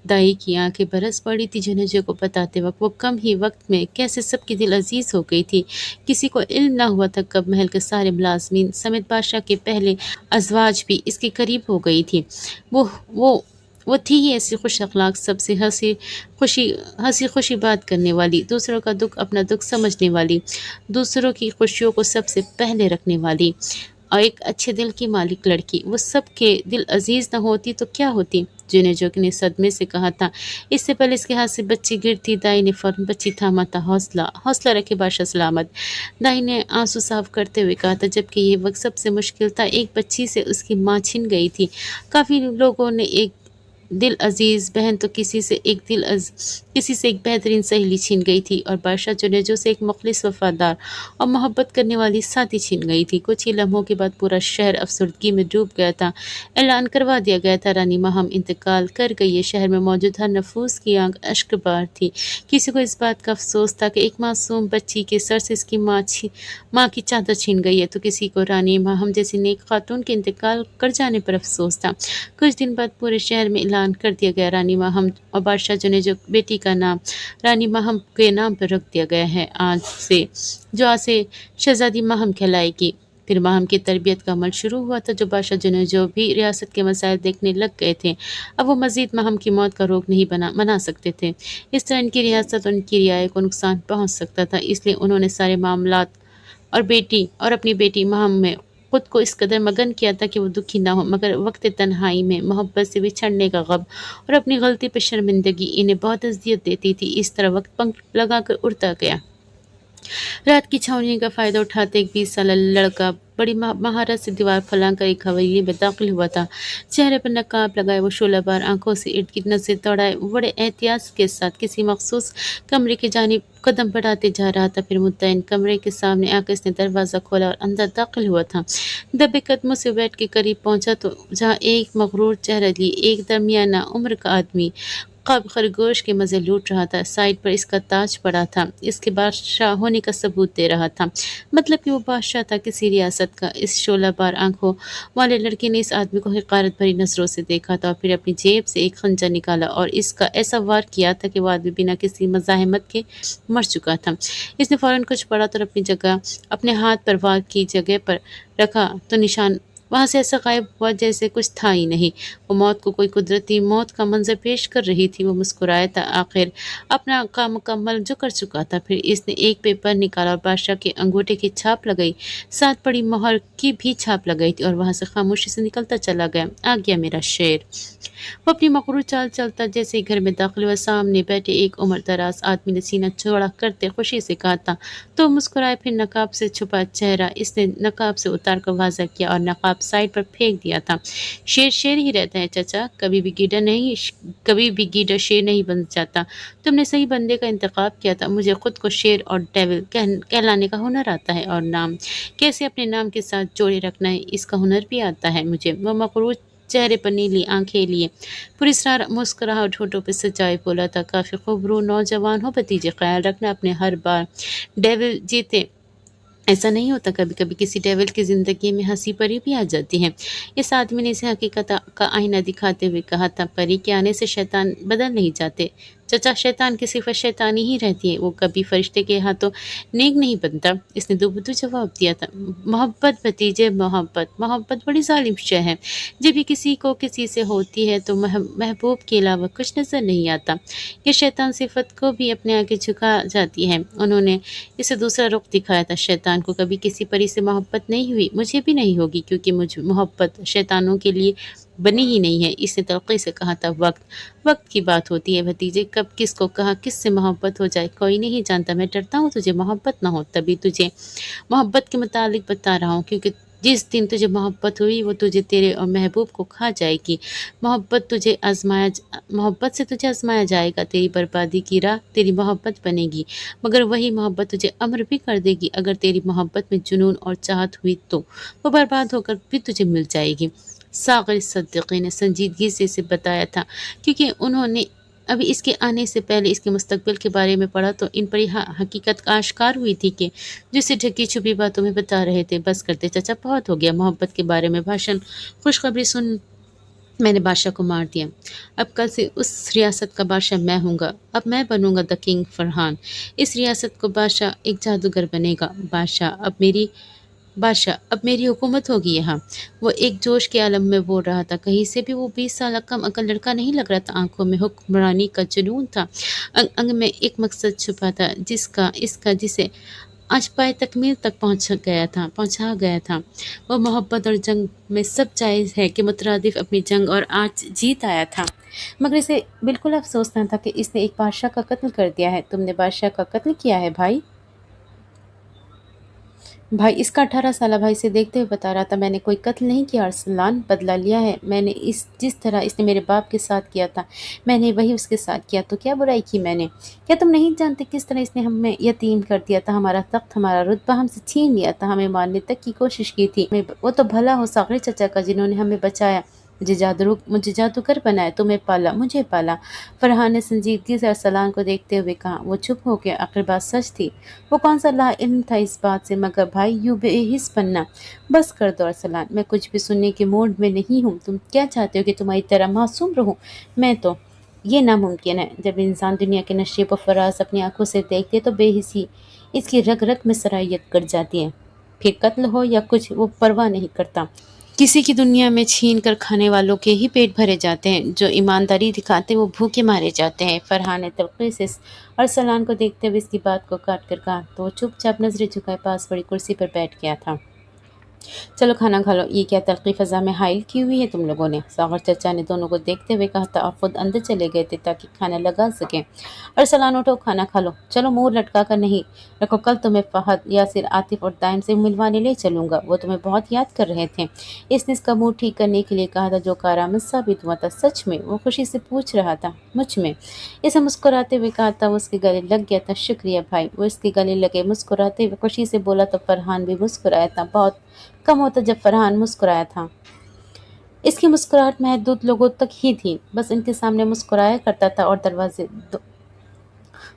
दाई की आंखें बरस पड़ी थी। जुनेजो को बताते वक्त वो कम ही वक्त में कैसे सबकी दिल अजीज हो गई थी। किसी को इल्म न हुआ था कब महल के सारे मुलाजमीन समेत बादशाह के पहले अजवाज भी इसके करीब हो गई थी। वो थी ही ऐसी खुश अखलाक, सबसे हंसी खुशी बात करने वाली, दूसरों का दुख अपना दुख समझने वाली, दूसरों की खुशियों को सबसे पहले रखने वाली और एक अच्छे दिल की मालिक लड़की। वो सबके दिल अजीज न होती तो क्या होती? जुनेजो ने सदमे से कहा था। इससे पहले इसके हाथ से बच्ची गिरती, दाई ने फौरन बच्ची थामा था। हौसला रखे बादशाह सलामत, दाई ने आंसू साफ करते हुए कहा था। जबकि ये वक्त सबसे मुश्किल था। एक बच्ची से उसकी माँ छिन गई थी। काफ़ी लोगों ने एक दिल अजीज़ बहन तो किसी से एक बेहतरीन सहेली छीन गई थी, और बादशाह जुनेजो से एक मुखलिस, वफादार और मोहब्बत करने वाली साथी छीन गई थी। कुछ ही लम्हों के बाद पूरा शहर अफसरदगी में डूब गया था। ऐलान करवा दिया गया था, रानी माहम इंतकाल कर गई है। शहर में मौजूद हर नफूस की आंख अश्कबार थी। किसी को इस बात का अफसोस था कि एक मासूम बच्ची के सर से इसकी माँ की चादर छीन गई है, तो किसी को रानी माहम जैसी नेक खातून के इंतकाल कर जाने पर अफसोस था। कुछ दिन बाद पूरे शहर में ऐलान कर दिया गया। रानी माहम और बादशाह जुनेजो बेटी का नाम रानी माहम के नाम पर रख दिया गया है। आज से शहजादी माहम कहलाएगी। फिर माहम की तरबियत का अमल शुरू हुआ था। जो बादशाह जुनेजो भी रियासत के मसाइल देखने लग गए थे, अब वो मजीद माहम की मौत का रोक नहीं मना सकते थे। इस तरह इनकी रियासत और इनकी रियाया को नुकसान पहुंच सकता था। इसलिए उन्होंने सारे मामलात और अपनी बेटी माहम में खुद को इस कदर मगन किया था कि वो दुखी ना हो, मगर वक्त तन्हाई में मोहब्बत से बिछड़ने का गम और अपनी गलती पर शर्मिंदगी इन्हें बहुत अजियत देती थी। इस तरह वक्त पंख लगाकर उड़ता गया। रात की छावनी का फायदा उठाते एक 20 साल लड़का बड़ी महारत से दीवार फलांकर एक हवेली में दाखिल हुआ था। चेहरे पर नकाब लगाए वो शोलाबार आंखों से इर्द गिर्द नजरें दौड़ाए बड़े एहतियात के साथ किसी मखसूस कमरे की जानिब कदम बढ़ाते जा रहा था। फिर मुतयन कमरे के सामने आकर इसने दरवाज़ा खोला और अंदर दाखिल हुआ था। दबे कदमों से बेड के करीब पहुंचा तो जहाँ एक मगरूर चेहरा लिए एक दरमियाना उम्र का आदमी कब खरगोश के मज़े लूट रहा था। साइड पर इसका ताज पड़ा था, इसके बादशाह होने का सबूत दे रहा था, मतलब कि वो बादशाह था किसी रियासत का। इस शोलाबार आंखों वाले लड़के ने इस आदमी को हक़ारत भरी नज़रों से देखा था और फिर अपनी जेब से एक खंजर निकाला और इसका ऐसा वार किया था कि वो आदमी बिना किसी मज़ाहमत के मर चुका था। इसने फ़ौरन कुछ पड़ा तो अपने हाथ पर वार की जगह पर रखा तो निशान वहाँ से ऐसा गायब हुआ जैसे कुछ था ही नहीं। वो मौत को कोई कुदरती मौत का मंजर पेश कर रही थी। वो मुस्कुराया था, आखिर अपना काम मुकम्मल जो कर चुका था। फिर इसने एक पेपर निकाला और बादशाह के अंगूठे की छाप लगाई, साथ बड़ी मोहर की भी छाप लगाई थी और वहाँ से खामोशी से निकलता चला गया। आ गया मेरा शेर। वो अपनी मकरूर चाल चलता जैसे ही घर में दाखिल हुआ, सामने बैठे एक उम्र दराज आदमी ने सीना चौड़ा करते खुशी से कहा था तो मुस्कुराए। फिर नकाब से छुपा चेहरा इसने नकाब से उतार कर वाज़ा किया और नकाब साइड पर फेंक दिया था। शेर शेर ही रहता है चाचा, कभी भी गीडर शेर नहीं बन जाता। तुमने सही बंदे का इंतखाब किया था। मुझे खुद को शेर और डेविल कहलाने का हुनर आता है और नाम कैसे अपने नाम के साथ जोड़े रखना है इसका हुनर भी आता है मुझे। वह मकरूज चेहरे पर नीली आंखें लिए पुरस्कार मुस्कुराहट होठों पर सजाए बोला था, काफ़ी खूबरू नौजवान हो भतीजे, ख्याल रखना अपने, हर बार डेविल जीते ऐसा नहीं होता। कभी कभी किसी डेविल की ज़िंदगी में हंसी परी भी आ जाती है। इस आदमी ने इसे हकीकत का आईना दिखाते हुए कहा था, परी के आने से शैतान बदल नहीं जाते चचा, शैतान की सिफत शैतानी ही रहती है, वो कभी फरिश्ते के हाथों नेक नहीं बनता। इसने दुबदू जवाब दिया था, मोहब्बत भतीजे, मोहब्बत बड़ी जालिम शय है। जब भी किसी को किसी से होती है तो महबूब के अलावा कुछ नज़र नहीं आता। ये शैतान सिफत को भी अपने आगे झुका जाती है। उन्होंने इसे दूसरा रुख दिखाया था, शैतान को कभी किसी परी से मोहब्बत नहीं हुई, मुझे भी नहीं होगी, क्योंकि मुझे मोहब्बत शैतानों के लिए बनी ही नहीं है। इसने तलखी से कहा था, वक्त की बात होती है भतीजे, कब किसको कहा किससे मोहब्बत हो जाए कोई नहीं जानता। मैं डरता हूँ तुझे मोहब्बत ना हो, तभी तुझे मोहब्बत के मुतालिक बता रहा हूँ, क्योंकि जिस दिन तुझे मोहब्बत हुई वो तुझे तेरे और महबूब को खा जाएगी। मोहब्बत से तुझे आजमाया जाएगा, तेरी बर्बादी की राह तेरी मोहब्बत बनेगी, मगर वही मोहब्बत तुझे अमर भी कर देगी। अगर तेरी मोहब्बत में जुनून और चाहत हुई तो वो बर्बाद होकर भी तुझे मिल जाएगी। सागर सद्दीकी ने संजीदगी से इसे बताया था, क्योंकि उन्होंने अभी इसके आने से पहले इसके मुस्तकबिल के बारे में पढ़ा तो इन पर यह हकीकत आश्कार हुई थी कि जिसे ढकी छुपी बातों में बता रहे थे। बस करते चाचा, बहुत हो गया मोहब्बत के बारे में भाषण, खुशखबरी सुन मैंने बादशाह को मार दिया। अब कल से उस रियासत का बादशाह मैं हूँगा। अब मैं बनूंगा द किंग फरहान। इस रियासत को बादशाह एक जादूगर बनेगा। बादशाह अब मेरी हुकूमत होगी यहाँ। वो एक जोश के आलम में बोल रहा था। कहीं से भी वो 20 साल कम अकल लड़का नहीं लग रहा था। आंखों में हुक्मरानी का जुनून था, अंग अंग में एक मकसद छुपा था जिसे आज पाए तकमील तक पहुंचा गया था। वो मोहब्बत और जंग में सब जायज़ है कि मुतरादिफ अपनी जंग और आज जीत आया था, मगर इसे बिल्कुल अफसोस न था कि इसने एक बादशाह का कत्ल कर दिया है। तुमने बादशाह का कत्ल किया है भाई? भाई इसका 18 साल भाई से देखते हुए बता रहा था, मैंने कोई कत्ल नहीं किया अरसलान, बदला लिया है मैंने। जिस तरह इसने मेरे बाप के साथ किया था मैंने वही उसके साथ किया, तो क्या बुराई की मैंने? क्या तुम नहीं जानते किस तरह इसने हमें यतीम कर दिया था, हमारा तख्त हमारा रुतबा हमसे छीन लिया था, हमें मारने तक की कोशिश की थी। वो तो भला हो सागरी चचा का जिन्होंने हमें बचाया। मुझे जादूगर बनाया, तुम्हें पाला, मुझे पाला। फरहान ने संजीदगी से अरसलान को देखते हुए कहा। वो चुप हो गया। आखिर बात सच थी। वो कौन सा लाइल्म था इस बात से, मगर भाई यूं बेहिस बनना बस कर दो अरसलान। मैं कुछ भी सुनने के मूड में नहीं हूँ। तुम क्या चाहते हो कि तुम्हारी तरह मासूम रहूं? मैं तो ये नामुमकिन है। जब इंसान दुनिया के नशीब व फराज अपनी आंखों से देखते तो बेहिसी इसकी रग रग में सरायत कर जाती है। फिर कत्ल हो या कुछ, वो परवाह नहीं करता। किसी की दुनिया में छीन कर खाने वालों के ही पेट भरे जाते हैं, जो ईमानदारी दिखाते वो भूखे मारे जाते हैं। फरहान ने तलखी से अरसलान को देखते हुए इसकी बात को काट कर कहा तो वो चुपचाप नजरें झुकाए पास पड़ी कुर्सी पर बैठ गया था। चलो खाना खा लो। ये क्या तल्खी फ़ज़ा में हाइल की हुई है तुम लोगों ने? सागर चाचा ने दोनों को देखते हुए कहा था और खुद अंदर चले गए थे ताकि खाना लगा सकें। अरसलान उठो, खाना खा लो। चलो मुंह लटका कर नहीं रखो, कल तुम्हें फहद, यासिर, आतिफ और दाइम से मिलवाने ले चलूंगा। वो तुम्हें बहुत याद कर रहे थे। इसने इसका मूड ठीक करने के लिए कहा था, जो कारामद साबित हुआ था। सच में? वो खुशी से पूछ रहा था। मुझ में? इसे मुस्कुराते हुए कहा था। वो उसके गले लग गया था। शुक्रिया भाई। वो इसके गले लगे। मुस्कुराते हुए खुशी से बोला तो फरहान भी मुस्कुराया था। बहुत कम होता जब फरहान मुस्कुराया था। इसकी मुस्कुराहट महदूद लोगों तक ही थी। बस इनके सामने मुस्कुराया करता था और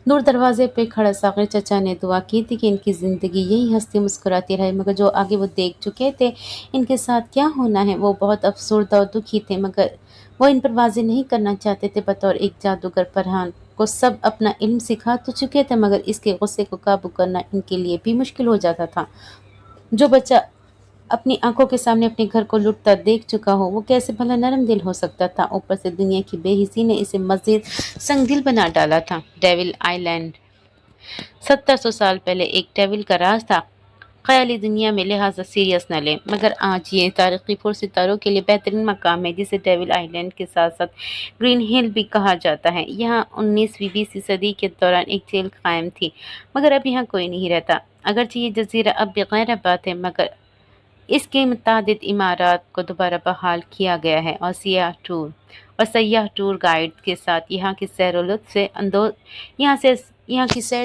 दूर दरवाजे पे खड़ा साकिर चचा ने दुआ की थी कि इनकी ज़िंदगी यही हंसती मुस्कुराती रहे, मगर जो आगे वो देख चुके थे इनके साथ क्या होना है, वो बहुत अफसरदा और दुखी थे। मगर वो इन पर वाज़े नहीं करना चाहते थे। बतौर एक जादूगर फरहान को सब अपना इल्म सिखा तो चुके थे, मगर इसके गुस्से को काबू करना इनके लिए भी मुश्किल हो जाता था। जो बच्चा अपनी आंखों के सामने अपने घर को लुटता देख चुका हो, वो कैसे भला नरम दिल हो सकता था? ऊपर से दुनिया की बेहिसी ने इसे मजीद संगदिल बना डाला था। डेविल आइलैंड 1700 साल पहले एक डेविल का राज था। ख्याली दुनिया में लिहाजा सीरियस न लें, मगर आज ये तारीखी पुरसितारों के लिए बेहतरीन मकाम है, जिसे डेविल आइलैंड के साथ साथ ग्रीन हिल भी कहा जाता है। यहाँ 19वीं सदी के दौरान एक जेल कायम थी, मगर अब यहाँ कोई नहीं रहता। अगरचे ये जजीरा अब भी गैर आबाद है, मगर इसके मुतादिद इमारात को दोबारा बहाल किया गया है और सयाह टूर गाइड के साथ यहाँ की सैर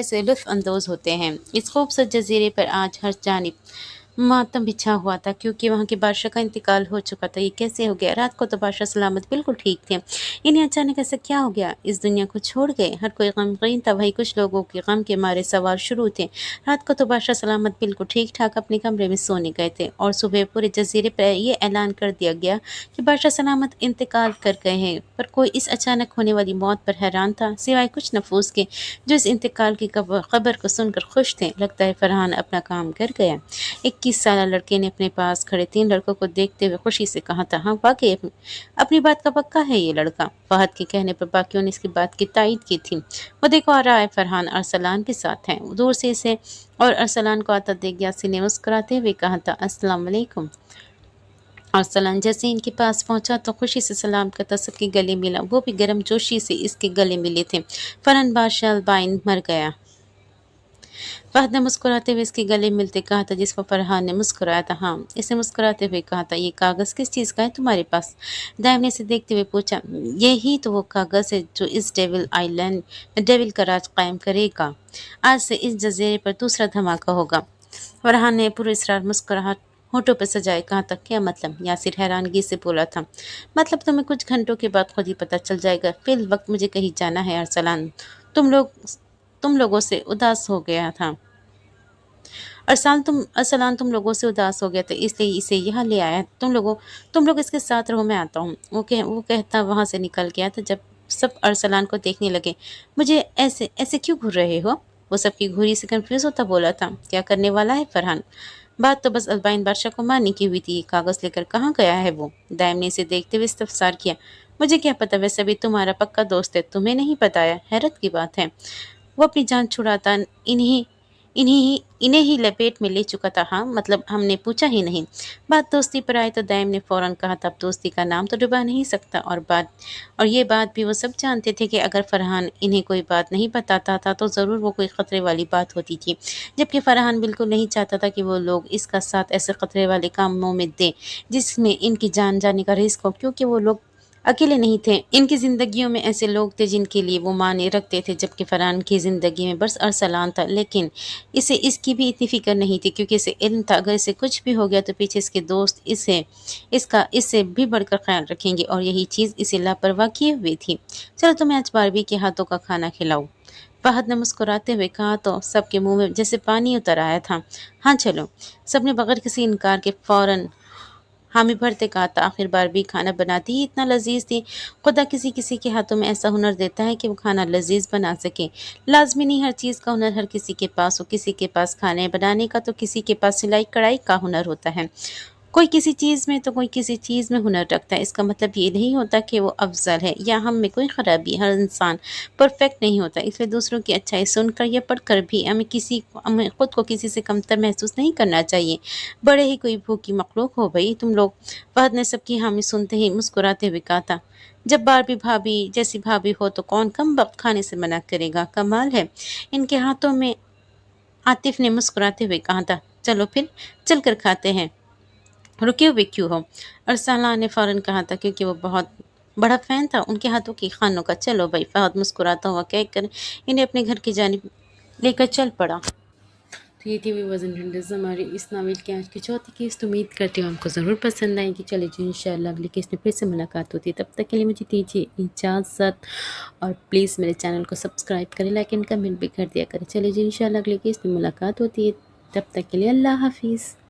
से लुत्फ अंदोज होते हैं। इस खूबसूरत जजीरे पर आज हर जानिब मातम बिछा हुआ था, क्योंकि वहाँ के बादशाह का इंतकाल हो चुका था। ये कैसे हो गया? रात को तो बादशाह सलामत बिल्कुल ठीक थे, इन्हें अचानक ऐसा क्या हो गया? इस दुनिया को छोड़ गए। हर कोई गमगीन था। वही कुछ लोगों के गम के मारे सवाल शुरू थे। रात को तो बादशाह सलामत बिल्कुल ठीक ठाक अपने कमरे में सोने गए थे, और सुबह पूरे जजीरे पर यह ऐलान कर दिया गया कि बादशाह सलामत इंतकाल कर गए हैं। पर कोई इस अचानक होने वाली मौत पर हैरान था, सिवाय कुछ नफूस के जो इस इंतकाल की खबर को सुनकर खुश थे। लगता है फरहान अपना काम कर गया। 21 साल लड़के ने अपने पास खड़े 3 लड़कों को देखते हुए खुशी से कहा था, हाँ वाकई अपनी बात का पक्का है ये लड़का। फहद के कहने पर बाकियों ने इसकी बात की तायीद की थी। वो देखो आ रहा है, फरहान अरसलान के साथ है। दूर से इसे और अरसलान को आता देख यासीन ने मुस्कुराते हुए कहा था, अस्सलाम वालेकुम। अरसलान जैसे इनके पास पहुंचा तो खुशी से सलाम करता सबके गले मिला। वो भी गर्म जोशी से इसके गले मिले थे। फरहान बादशाह अल्बाइन मर गया। फहद ने मुस्कुराते हुए इसके गले मिलते कहा था, जिस पर फरहान ने मुस्कुराया था। हाँ, इसे मुस्कुराते हुए कहा था, ये कागज़ किस चीज़ का है तुम्हारे पास? दाइम ने इसे देखते हुए पूछा। यही तो वो कागज़ है जो इस डेविल आइलैंड में डेविल का राज कायम करेगा। आज से इस जजीरे पर दूसरा धमाका होगा। फरहान ने पूरे इसरार मुस्कुराहट होठों पर सजाए कहा था, क्या मतलब? यासिर हैरानगी से बोला था, मतलब तुम्हें कुछ घंटों के बाद खुद ही पता चल जाएगा। फिल वक्त मुझे कहीं जाना है अरसलान। तुम लोगों से उदास हो गया था। अरसलान तुम लोगों से उदास हो गया था, इसलिए इसे यहाँ ले आया। तुम लोग इसके साथ रहो, मैं आता हूँ। वो कहता वहाँ से निकल गया था। जब सब अरसलान को देखने लगे, मुझे ऐसे ऐसे क्यों घूर रहे हो? वो सबकी घूरी से कंफ्यूज होता बोला था, क्या करने वाला है फरहान? बात तो बस अल्बाइन बादशाह को मारने की हुई थी। कागज़ लेकर कहाँ गया है वो? दाइम ने इसे देखते हुए इस्तफसार किया। मुझे क्या पता, वैसे भी तुम्हारा पक्का दोस्त है, तुम्हें नहीं बताया? हैरत की बात है। वो अपनी जान छुड़ाता इन्हें ही लपेट में ले चुका था। हाँ मतलब हमने पूछा ही नहीं। बात दोस्ती पर आए तो दाइम ने फौरन कहा था, अब दोस्ती का नाम तो डुबा नहीं सकता। और ये बात भी वो सब जानते थे कि अगर फरहान इन्हें कोई बात नहीं बताता था तो ज़रूर वो कोई ख़तरे वाली बात होती थी, जबकि फरहान बिल्कुल नहीं चाहता था कि वो लोग इसका साथ ऐसे ख़तरे वाले कामों में दें जिसमें इनकी जान जाने का रिस्क हो, क्योंकि वो लोग अकेले नहीं थे, इनकी ज़िंदगियों में ऐसे लोग थे जिनके लिए वो मायने रखते थे, जबकि फरहान की ज़िंदगी में बस अरसलान था। लेकिन इसे इसकी भी इतनी फ़िक्र नहीं थी, क्योंकि इसे इल्म था अगर इसे कुछ भी हो गया तो पीछे इसके दोस्त इससे भी बढ़कर ख्याल रखेंगे, और यही चीज़ इसे लापरवाह किए हुए थी। चलो तुम्हें आज बारबी के हाथों का खाना खिलाऊं। फहद ने मुस्कुराते हुए कहा तो सबके मुंह में जैसे पानी उतर आया था। हाँ चलो। सबने बगैर किसी इनकार के फौरन हामी भरते कहा था। आखिर बार भी खाना बनाती ही इतना लजीज थी। खुदा किसी किसी के हाथों में ऐसा हुनर देता है कि वो खाना लजीज बना सके। लाजमी नहीं हर चीज़ का हुनर हर किसी के पास हो। किसी के पास खाने बनाने का तो किसी के पास सिलाई कढ़ाई का हुनर होता है। कोई किसी चीज़ में तो कोई किसी चीज़ में हुनर रखता है। इसका मतलब ये नहीं होता कि वो अफजल है या हम में कोई ख़राबी। हर इंसान परफेक्ट नहीं होता, इसलिए दूसरों की अच्छाई सुनकर या पढ़कर भी हमें खुद को किसी से कमतर महसूस नहीं करना चाहिए। बड़े ही कोई भूखी मखलूक हो भाई तुम लोग। फहद ने सबकी हामी सुनते ही मुस्कुराते हुए कहा था, जब बारबी भाभी जैसी भाभी हो तो कौन कम वक्त खाने से मना करेगा। कमाल है। इनके हाथों में आतिफ ने मुस्कुराते हुए कहा था, चलो फिर चल कर खाते हैं, रुके हुए क्यों हो। अरसलान ने फ़ौरन कहा था, क्योंकि वो बहुत बड़ा फ़ैन था उनके हाथों की खानों का। चलो भाई, फहद मुस्कुराता हुआ कहकर इन्हें अपने घर की जानिब लेकर चल पड़ा। तो ये थी व्यूअर्स एंड फ्रेंड्स हमारी इस नावल की आज की चौथी किस्त। उम्मीद करती हूँ आपको ज़रूर पसंद आएगी। चलिए जी इंशाल्लाह अगली किस्त में फिर से मुलाकात होती है। तब तक के लिए मुझे दीजिए इजाज़त, और प्लीज़ मेरे चैनल को सब्सक्राइब करें, लाइक एंड कमेंट भी कर दिया करें। चलिए जी इंशाल्लाह अगली किस्त में मुलाकात होती है। तब तक के लिए अल्लाह हाफिज़।